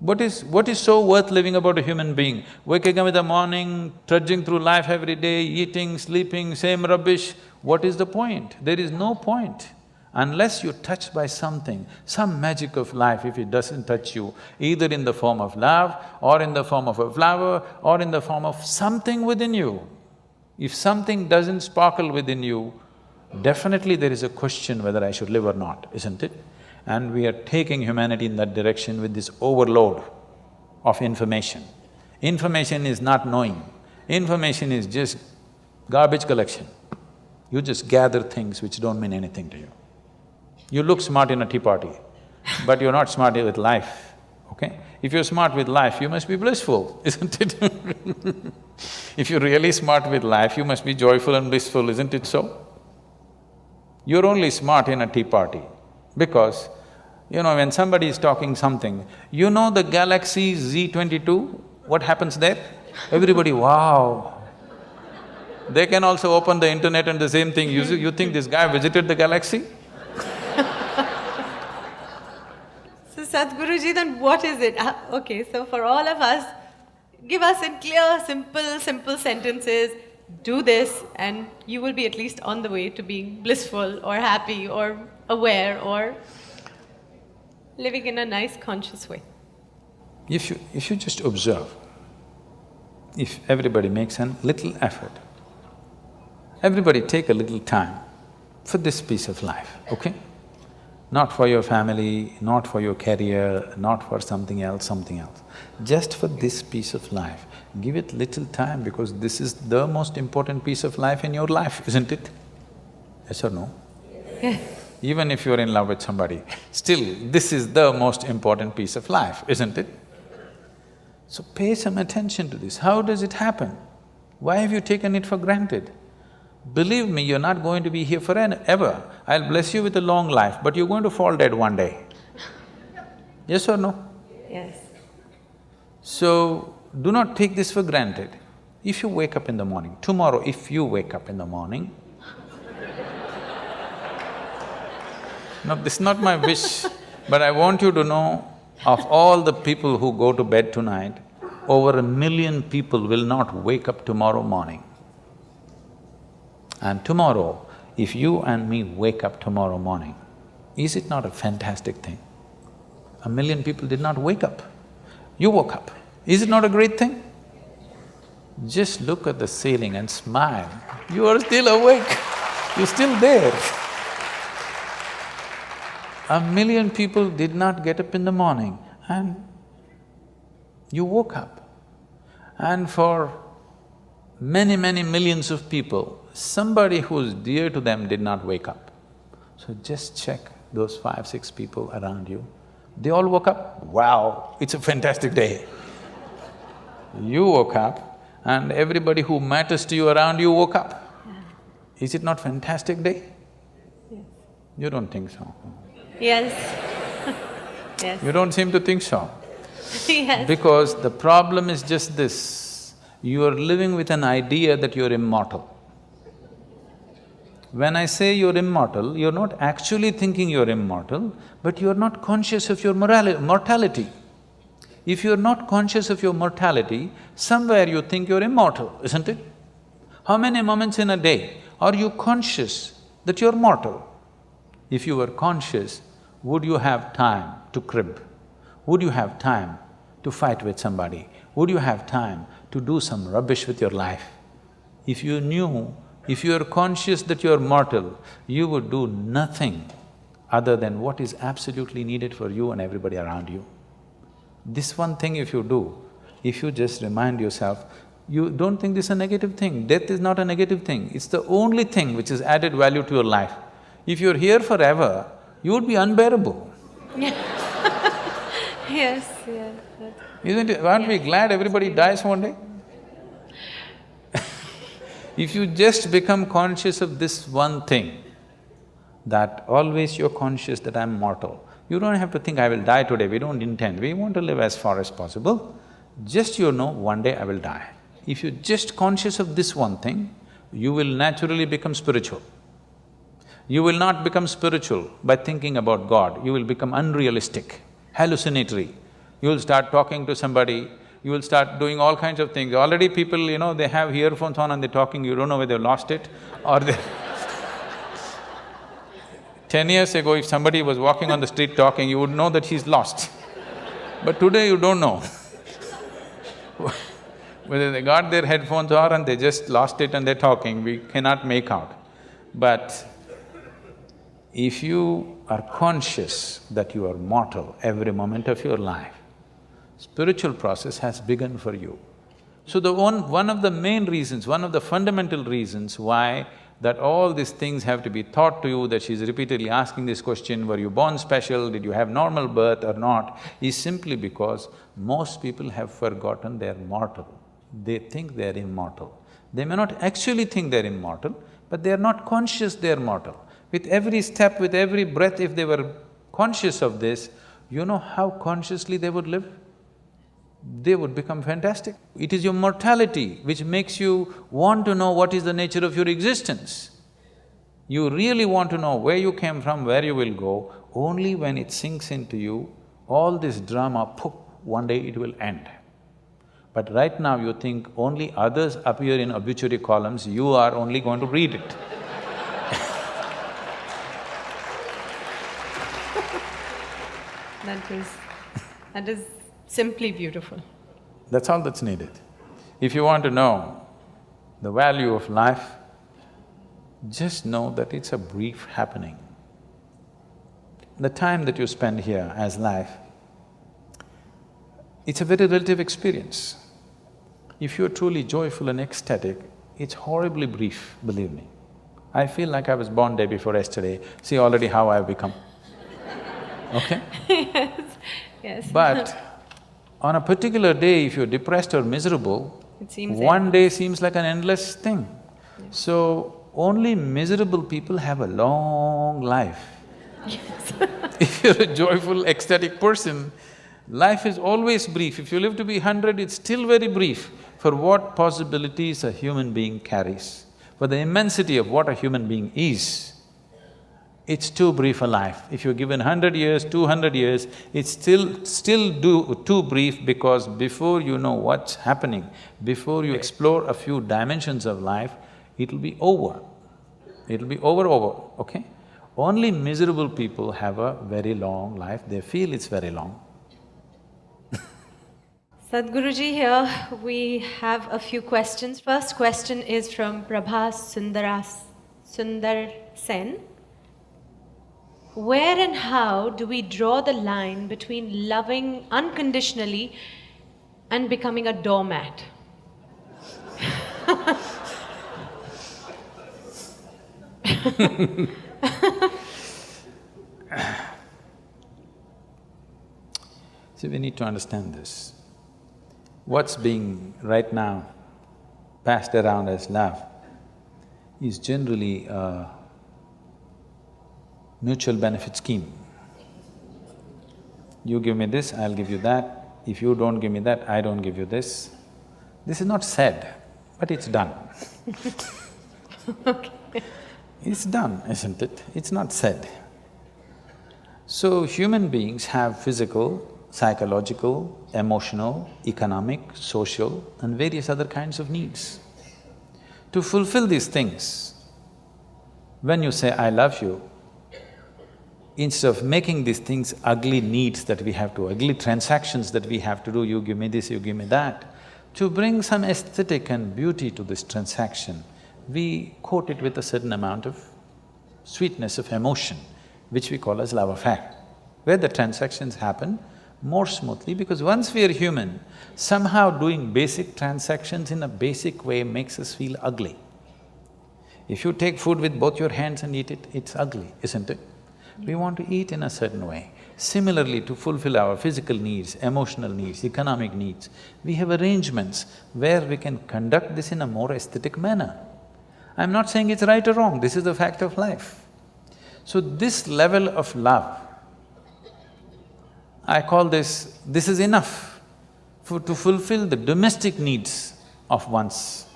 What is so worth living about a human being? Waking up in the morning, trudging through life every day, eating, sleeping, same rubbish, what is the point? There is no point. Unless you're touched by something, some magic of life, if it doesn't touch you, either in the form of love, or in the form of a flower, or in the form of something within you. If something doesn't sparkle within you, definitely there is a question whether I should live or not, isn't it? And we are taking humanity in that direction with this overload of information. Information is not knowing, information is just garbage collection. You just gather things which don't mean anything to you. You look smart in a tea party, but you're not smart with life, okay? If you're smart with life, you must be blissful, isn't it? If you're really smart with life, you must be joyful and blissful, isn't it so? You're only smart in a tea party because, when somebody is talking something, the galaxy Z22, what happens there? Everybody, wow. They can also open the internet and the same thing. You think this guy visited the galaxy? So Sadhguruji, then what is it? Okay, so for all of us, give us in clear, simple sentences, do this and you will be at least on the way to being blissful or happy or aware or living in a nice conscious way. If you just observe, if everybody makes a little effort, everybody take a little time for this piece of life, okay? Not for your family, not for your career, not for something else. Just for this piece of life, give it little time because this is the most important piece of life in your life, isn't it? Yes or no? Yes. Even if you're in love with somebody, still this is the most important piece of life, isn't it? So pay some attention to this. How does it happen? Why have you taken it for granted? Believe me, you're not going to be here forever. I'll bless you with a long life, but you're going to fall dead one day. Yes or no? Yes. So, do not take this for granted. If you wake up in the morning, tomorrow if you wake up in the morning… No, this is not my wish, but I want you to know, of all the people who go to bed tonight, over 1 million people will not wake up tomorrow morning. And tomorrow, if you and me wake up tomorrow morning, is it not a fantastic thing? 1 million people did not wake up. You woke up. Is it not a great thing? Just look at the ceiling and smile. You are still awake. You're still there. 1 million people did not get up in the morning and you woke up. And for many millions of people, somebody who's dear to them did not wake up. So just check those 5, 6 people around you. They all woke up, wow, it's a fantastic day. You woke up and everybody who matters to you around you woke up. Is it not fantastic day? Yes. You don't think so? Yes. Yes. You don't seem to think so. Yes. Because the problem is just this, you are living with an idea that you're immortal. When I say you're immortal, you're not actually thinking you're immortal, but you're not conscious of your mortality. If you're not conscious of your mortality, somewhere you think you're immortal, isn't it? How many moments in a day are you conscious that you're mortal? If you were conscious, would you have time to crib? Would you have time to fight with somebody? Would you have time to do some rubbish with your life? If you knew, if you are conscious that you are mortal, you would do nothing other than what is absolutely needed for you and everybody around you. This one thing if you do, if you just remind yourself, you don't think this is a negative thing. Death is not a negative thing, it's the only thing which has added value to your life. If you're here forever, you would be unbearable. Yes, yes. Isn't it? Aren't we glad everybody dies one day? If you just become conscious of this one thing, that always you're conscious that I'm mortal, you don't have to think, I will die today, we don't intend, we want to live as far as possible. Just one day I will die. If you're just conscious of this one thing, you will naturally become spiritual. You will not become spiritual by thinking about God, you will become unrealistic, hallucinatory. You will start talking to somebody, you will start doing all kinds of things. Already people, they have earphones on and they're talking, you don't know whether they've lost it or they… 10 years ago, if somebody was walking on the street talking, you would know that he's lost. But today you don't know whether they got their headphones on and they just lost it and they're talking, we cannot make out. But if you are conscious that you are mortal every moment of your life, spiritual process has begun for you. So one of the main reasons, one of the fundamental reasons why that all these things have to be taught to you, that she's repeatedly asking this question, were you born special, did you have normal birth or not, is simply because most people have forgotten they're mortal. They think they're immortal. They may not actually think they're immortal, but they're not conscious they're mortal. With every step, with every breath, if they were conscious of this, you know how consciously they would live? They would become fantastic. It is your mortality which makes you want to know what is the nature of your existence. You really want to know where you came from, where you will go. Only when it sinks into you, all this drama, poof, one day it will end. But right now you think only others appear in obituary columns, you are only going to read it. That is simply beautiful. That's all that's needed. If you want to know the value of life, just know that it's a brief happening. The time that you spend here as life, it's a very relative experience. If you're truly joyful and ecstatic, it's horribly brief, believe me. I feel like I was born day before yesterday, see already how I've become. Okay? Yes. But on a particular day, if you're depressed or miserable, It seems one day seems like an endless thing. So, only miserable people have a long life. Yes. If you're a joyful, ecstatic person, life is always brief. If you live to be 100, it's still very brief for what possibilities a human being carries. For the immensity of what a human being is, it's too brief a life. If you're given 100 years, 200 years, it's still too brief, because before you know what's happening, before you explore a few dimensions of life, it'll be over. It'll be over, okay? Only miserable people have a very long life, they feel it's very long. Sadhguruji, here we have a few questions. First question is from Prabhas Sundar Sen. Where and how do we draw the line between loving unconditionally and becoming a doormat? See, we need to understand this. What's being right now passed around as love is generally a mutual benefit scheme. You give me this, I'll give you that. If you don't give me that, I don't give you this. This is not said, but it's done. Okay. It's done, isn't it? It's not said. So, human beings have physical, psychological, emotional, economic, social and various other kinds of needs. To fulfill these things, when you say, I love you, instead of making these things ugly needs that we have to, ugly transactions that we have to do, you give me this, you give me that, to bring some aesthetic and beauty to this transaction, we coat it with a certain amount of sweetness of emotion, which we call as love affair, where the transactions happen more smoothly, because once we are human, somehow doing basic transactions in a basic way makes us feel ugly. If you take food with both your hands and eat it, it's ugly, isn't it? We want to eat in a certain way. Similarly, to fulfill our physical needs, emotional needs, economic needs, we have arrangements where we can conduct this in a more aesthetic manner. I'm not saying it's right or wrong, this is the fact of life. So this level of love, I call this is enough to fulfill the domestic needs of one's,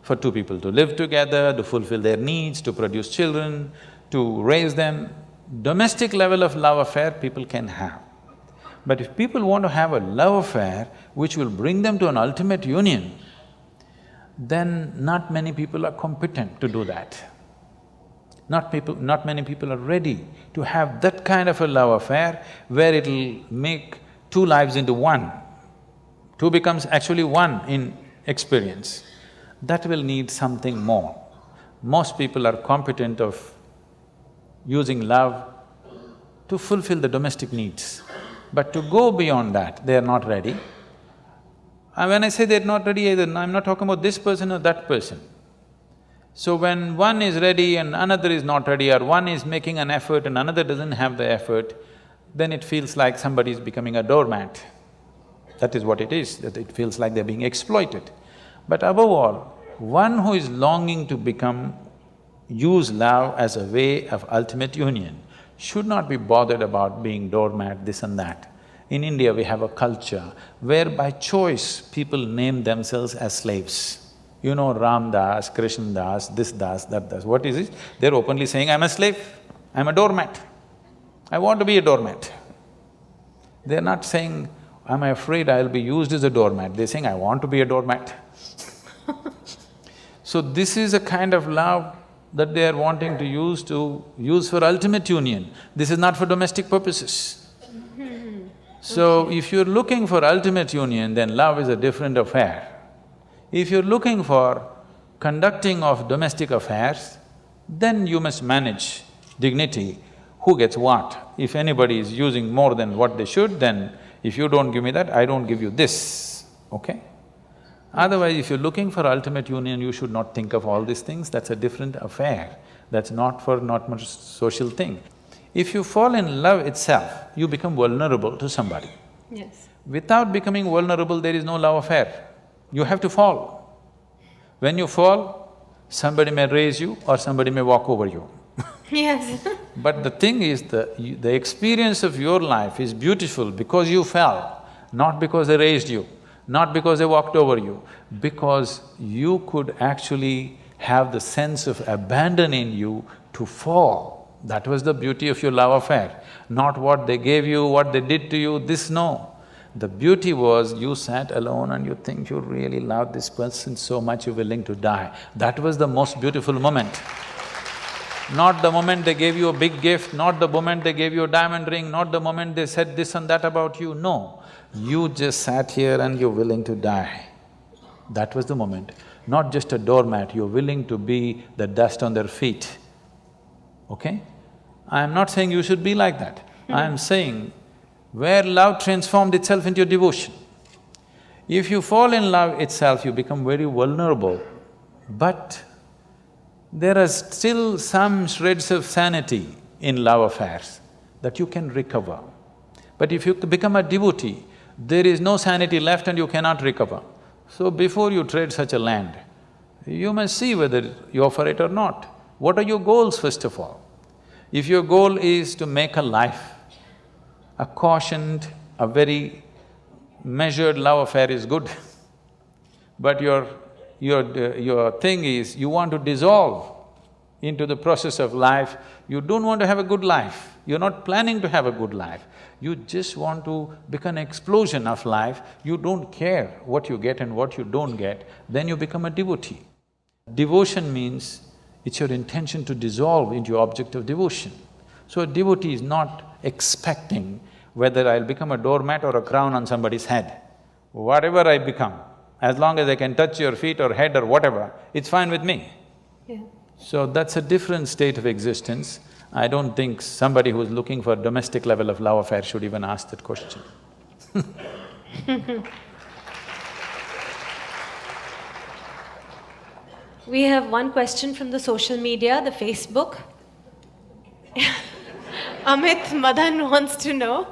for two people to live together, to fulfill their needs, to produce children, to raise them. Domestic level of love affair people can have. But if people want to have a love affair which will bring them to an ultimate union, then not many people are competent to do that. Not many people are ready to have that kind of a love affair where it'll make two lives into one. Two becomes actually one in experience. That will need something more. Most people are competent of using love to fulfill the domestic needs. But to go beyond that, they are not ready. And when I say they're not ready either, I'm not talking about this person or that person. So when one is ready and another is not ready, or one is making an effort and another doesn't have the effort, then it feels like somebody is becoming a doormat. That is what it is, that it feels like they're being exploited. But above all, one who is longing to use love as a way of ultimate union should not be bothered about being doormat, this and that. In India, we have a culture where by choice, people name themselves as slaves. You know, Ram Das, Krishna Das, this Das, that Das. What is it? They're openly saying, I'm a slave, I'm a doormat. I want to be a doormat. They're not saying, I'm afraid I'll be used as a doormat. They're saying, I want to be a doormat. So this is a kind of love that they are wanting to use for ultimate union. This is not for domestic purposes. So if you're looking for ultimate union, then love is a different affair. If you're looking for conducting of domestic affairs, then you must manage dignity, who gets what. If anybody is using more than what they should, then if you don't give me that, I don't give you this, okay? Otherwise, if you're looking for ultimate union, you should not think of all these things, that's a different affair. That's not much social thing. If you fall in love itself, you become vulnerable to somebody. Yes. Without becoming vulnerable, there is no love affair. You have to fall. When you fall, somebody may raise you or somebody may walk over you. Yes. But the thing is, the experience of your life is beautiful because you fell, not because they raised you, not because they walked over you, because you could actually have the sense of abandon in you to fall. That was the beauty of your love affair, not what they gave you, what they did to you, this no. The beauty was you sat alone and you think you really love this person so much you're willing to die. That was the most beautiful moment. Not the moment they gave you a big gift, not the moment they gave you a diamond ring, not the moment they said this and that about you, no. You just sat here and you're willing to die. That was the moment. Not just a doormat, you're willing to be the dust on their feet, okay? I'm not saying you should be like that. I'm saying where love transformed itself into devotion. If you fall in love itself, you become very vulnerable, but there are still some shreds of sanity in love affairs that you can recover. But if you become a devotee, there is no sanity left and you cannot recover. So before you tread such a land, you must see whether you offer it or not. What are your goals first of all? If your goal is to make a life, a cautioned, a very measured love affair is good. But your thing is, you want to dissolve into the process of life, you don't want to have a good life, you're not planning to have a good life, you just want to become an explosion of life, you don't care what you get and what you don't get, then you become a devotee. Devotion means it's your intention to dissolve into your object of devotion. So a devotee is not expecting whether I'll become a doormat or a crown on somebody's head. Whatever I become, as long as I can touch your feet or head or whatever, it's fine with me. Yeah. So that's a different state of existence. I don't think somebody who's looking for domestic level of love affair should even ask that question. We have one question from the social media, the Facebook. Amit Madan wants to know,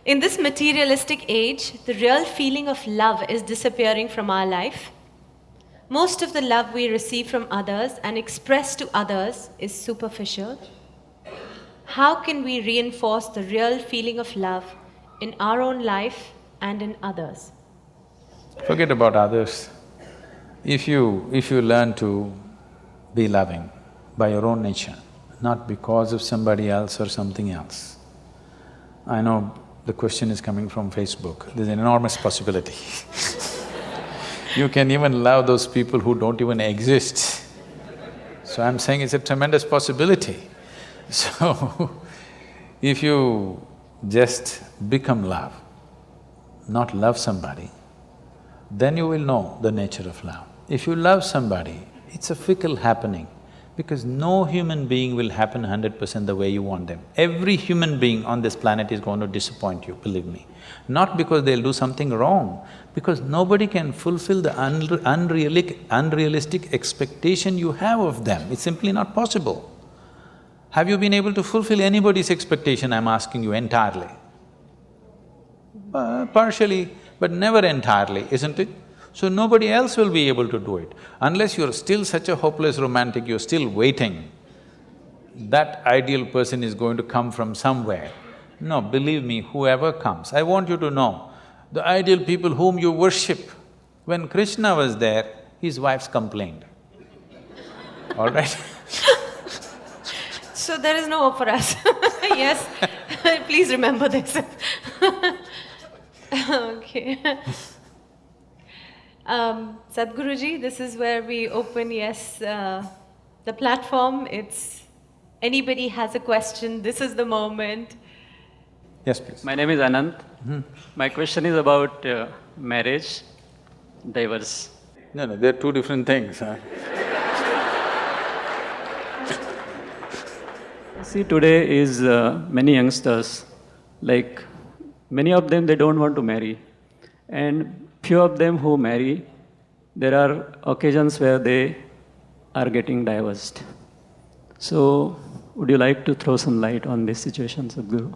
in this materialistic age, the real feeling of love is disappearing from our life. Most of the love we receive from others and express to others is superficial. How can we reinforce the real feeling of love in our own life and in others? Forget about others. If you learn to be loving by your own nature, not because of somebody else or something else. I know the question is coming from Facebook, there's an enormous possibility. You can even love those people who don't even exist. So I'm saying it's a tremendous possibility. So, if you just become love, not love somebody, then you will know the nature of love. If you love somebody, it's a fickle happening. Because no human being will happen 100% the way you want them. Every human being on this planet is going to disappoint you, believe me. Not because they'll do something wrong, because nobody can fulfill the unrealistic expectation you have of them. It's simply not possible. Have you been able to fulfill anybody's expectation, I'm asking you, entirely? Partially, but never entirely, isn't it? So nobody else will be able to do it. Unless you're still such a hopeless romantic, you're still waiting, that ideal person is going to come from somewhere. No, believe me, whoever comes, I want you to know, the ideal people whom you worship, when Krishna was there, his wives complained, all right? So there is no hope for us. Yes, please remember this. Okay. Sadhguruji, this is where we open, the platform. It's anybody has a question, this is the moment. Yes, please. My name is Anant. My question is about marriage, divorce. No, they're two different things, huh? See, today is many youngsters, like many of them, they don't want to marry. And few of them who marry, there are occasions where they are getting divorced. So, would you like to throw some light on this situation, Sadhguru?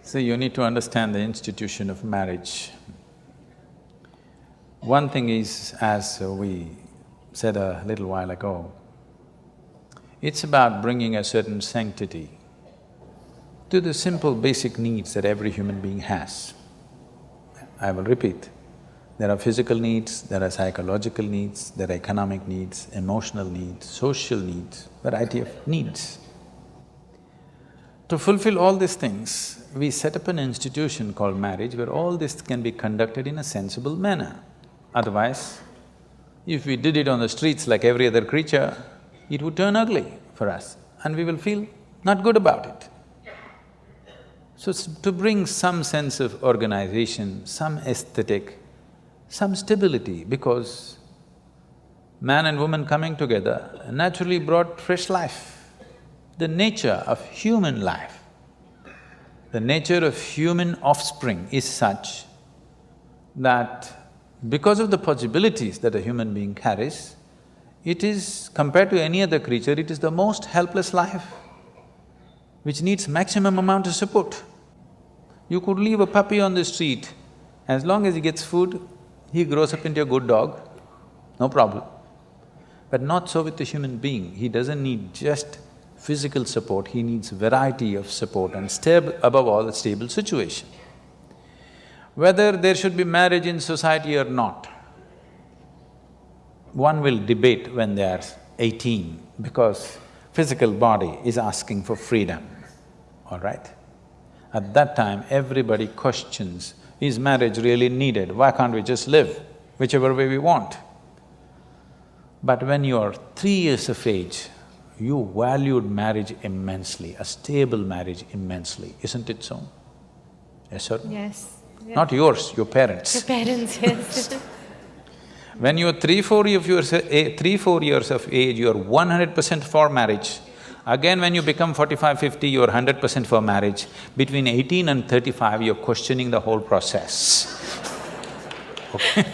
So you need to understand the institution of marriage. One thing is, as we said a little while ago, it's about bringing a certain sanctity to the simple basic needs that every human being has. I will repeat, there are physical needs, there are psychological needs, there are economic needs, emotional needs, social needs, variety of needs. To fulfill all these things, we set up an institution called marriage where all this can be conducted in a sensible manner. Otherwise, if we did it on the streets like every other creature, it would turn ugly for us and we will feel not good about it. So, to bring some sense of organization, some aesthetic, some stability, because man and woman coming together naturally brought fresh life. The nature of human life, the nature of human offspring is such that because of the possibilities that a human being carries, it is, compared to any other creature, it is the most helpless life, which needs maximum amount of support. You could leave a puppy on the street, as long as he gets food, he grows up into a good dog, no problem. But not so with the human being, he doesn't need just physical support, he needs variety of support and above all, a stable situation. Whether there should be marriage in society or not, one will debate when they are 18 because physical body is asking for freedom, all right? At that time, everybody questions, is marriage really needed? Why can't we just live whichever way we want? But when you are 3 years of age, you valued marriage immensely, a stable marriage immensely, isn't it so? Yes, sir? Yes. Not yours, your parents. Your parents, yes. When you're 3-4 years of age, you're 100% for marriage. Again, when you become 45-50, you're 100% for marriage. Between 18 and 35, you're questioning the whole process. Okay?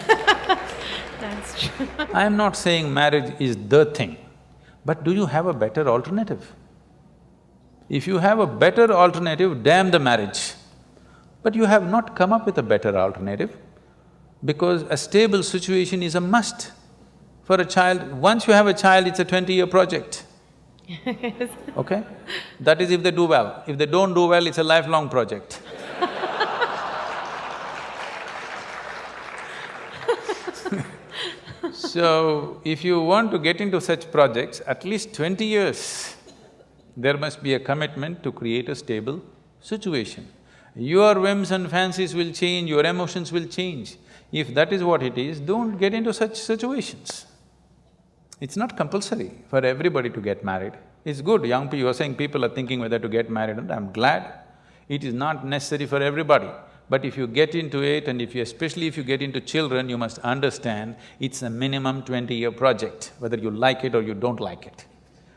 That's true. I'm not saying marriage is the thing, but do you have a better alternative? If you have a better alternative, damn the marriage. But you have not come up with a better alternative, because a stable situation is a must for a child. Once you have a child, it's a 20-year project. Yes. Okay? That is if they do well. If they don't do well, it's a lifelong project. So, if you want to get into such projects, at least 20 years, there must be a commitment to create a stable situation. Your whims and fancies will change, your emotions will change. If that is what it is, don't get into such situations. It's not compulsory for everybody to get married. It's good, young people, you're saying people are thinking whether to get married, and I'm glad. It is not necessary for everybody. But if you get into it, and especially if you get into children, you must understand it's a minimum 20-year project, whether you like it or you don't like it.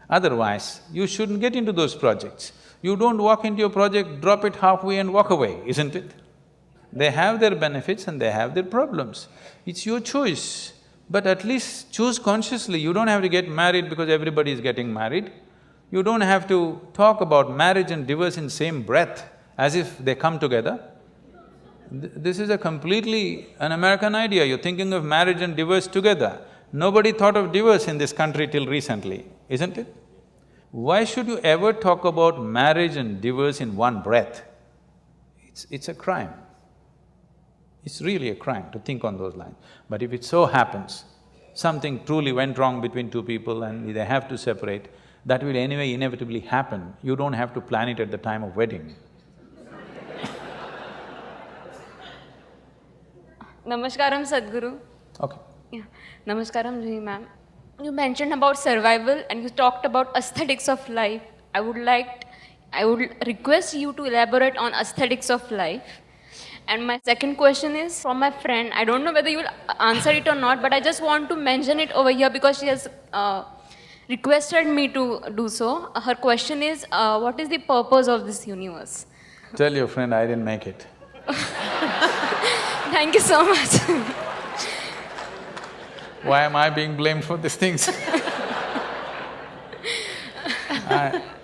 Otherwise, you shouldn't get into those projects. You don't walk into a project, drop it halfway and walk away, isn't it? They have their benefits and they have their problems. It's your choice, but at least choose consciously. You don't have to get married because everybody is getting married. You don't have to talk about marriage and divorce in same breath as if they come together. This is a completely an American idea. You're thinking of marriage and divorce together. Nobody thought of divorce in this country till recently, isn't it? Why should you ever talk about marriage and divorce in one breath? It's a crime. It's really a crime to think on those lines. But if it so happens, something truly went wrong between two people and they have to separate, that will anyway inevitably happen. You don't have to plan it at the time of wedding. Namaskaram, Sadhguru. Okay. Yeah. Namaskaram, Juhi ma'am. You mentioned about survival and you talked about aesthetics of life. I would request you to elaborate on aesthetics of life. And my second question is from my friend. I don't know whether you will answer it or not, but I just want to mention it over here because she has requested me to do so. Her question is, what is the purpose of this universe? Tell your friend I didn't make it. Thank you so much. Why am I being blamed for these things?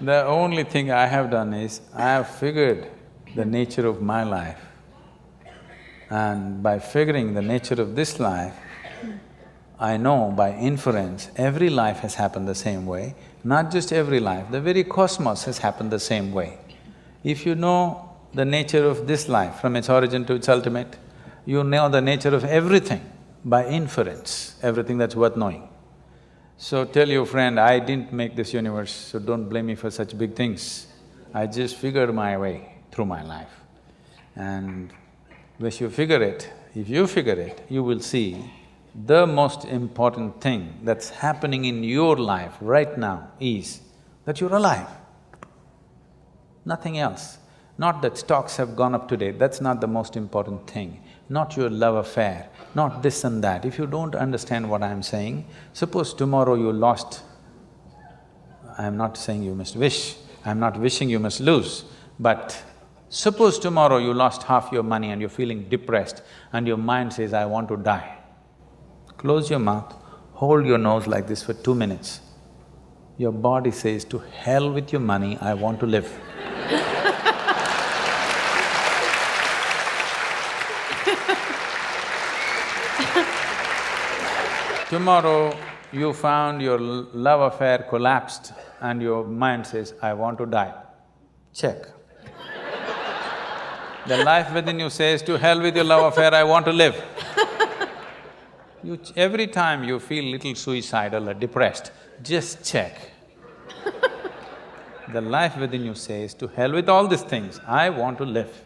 The only thing I have done is, I have figured the nature of my life. And by figuring the nature of this life, I know by inference, every life has happened the same way. Not just every life, the very cosmos has happened the same way. If you know the nature of this life from its origin to its ultimate, you know the nature of everything by inference, everything that's worth knowing. So tell your friend, I didn't make this universe, so don't blame me for such big things. I just figured my way through my life. And if you figure it, you will see the most important thing that's happening in your life right now is that you're alive. Nothing else. Not that stocks have gone up today, that's not the most important thing. Not your love affair, not this and that. If you don't understand what I'm saying, suppose tomorrow you lost… I'm not saying you must wish, I'm not wishing you must lose, but suppose tomorrow you lost half your money and you're feeling depressed and your mind says, I want to die. Close your mouth, hold your nose like this for 2 minutes. Your body says, to hell with your money, I want to live. Tomorrow, you found your love affair collapsed and your mind says, I want to die. Check. The life within you says, to hell with your love affair, I want to live. Every time you feel little suicidal or depressed, just check. The life within you says, to hell with all these things, I want to live.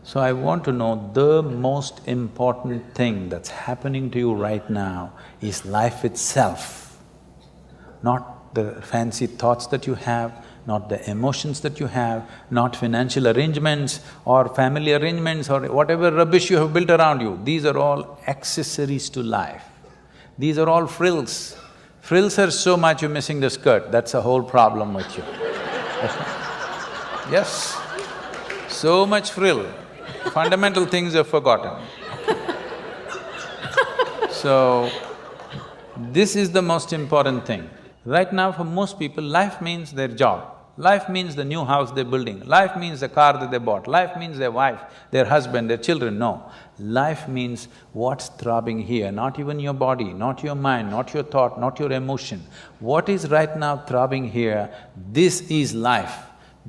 So I want to know the most important thing that's happening to you right now is life itself. Not the fancy thoughts that you have, not the emotions that you have, not financial arrangements or family arrangements or whatever rubbish you have built around you. These are all accessories to life. These are all frills. Frills are so much you're missing the skirt, that's a whole problem with you. Yes, so much frill. Fundamental things are forgotten. So, this is the most important thing. Right now for most people, life means their job, life means the new house they're building, life means the car that they bought, life means their wife, their husband, their children. No, life means what's throbbing here, not even your body, not your mind, not your thought, not your emotion. What is right now throbbing here, this is life.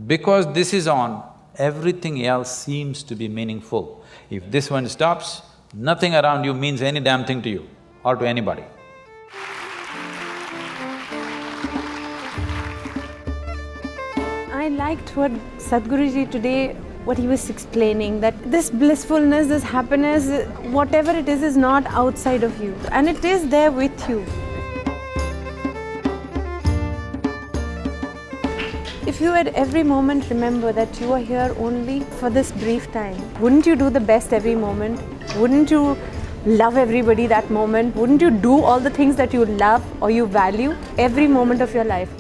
Because this is on, everything else seems to be meaningful. If this one stops, nothing around you means any damn thing to you or to anybody. I liked what Sadhguruji today, what he was explaining, that this blissfulness, this happiness, whatever it is not outside of you and it is there with you. If you at every moment remember that you are here only for this brief time, wouldn't you do the best every moment? Wouldn't you love everybody that moment? Wouldn't you do all the things that you love or you value every moment of your life?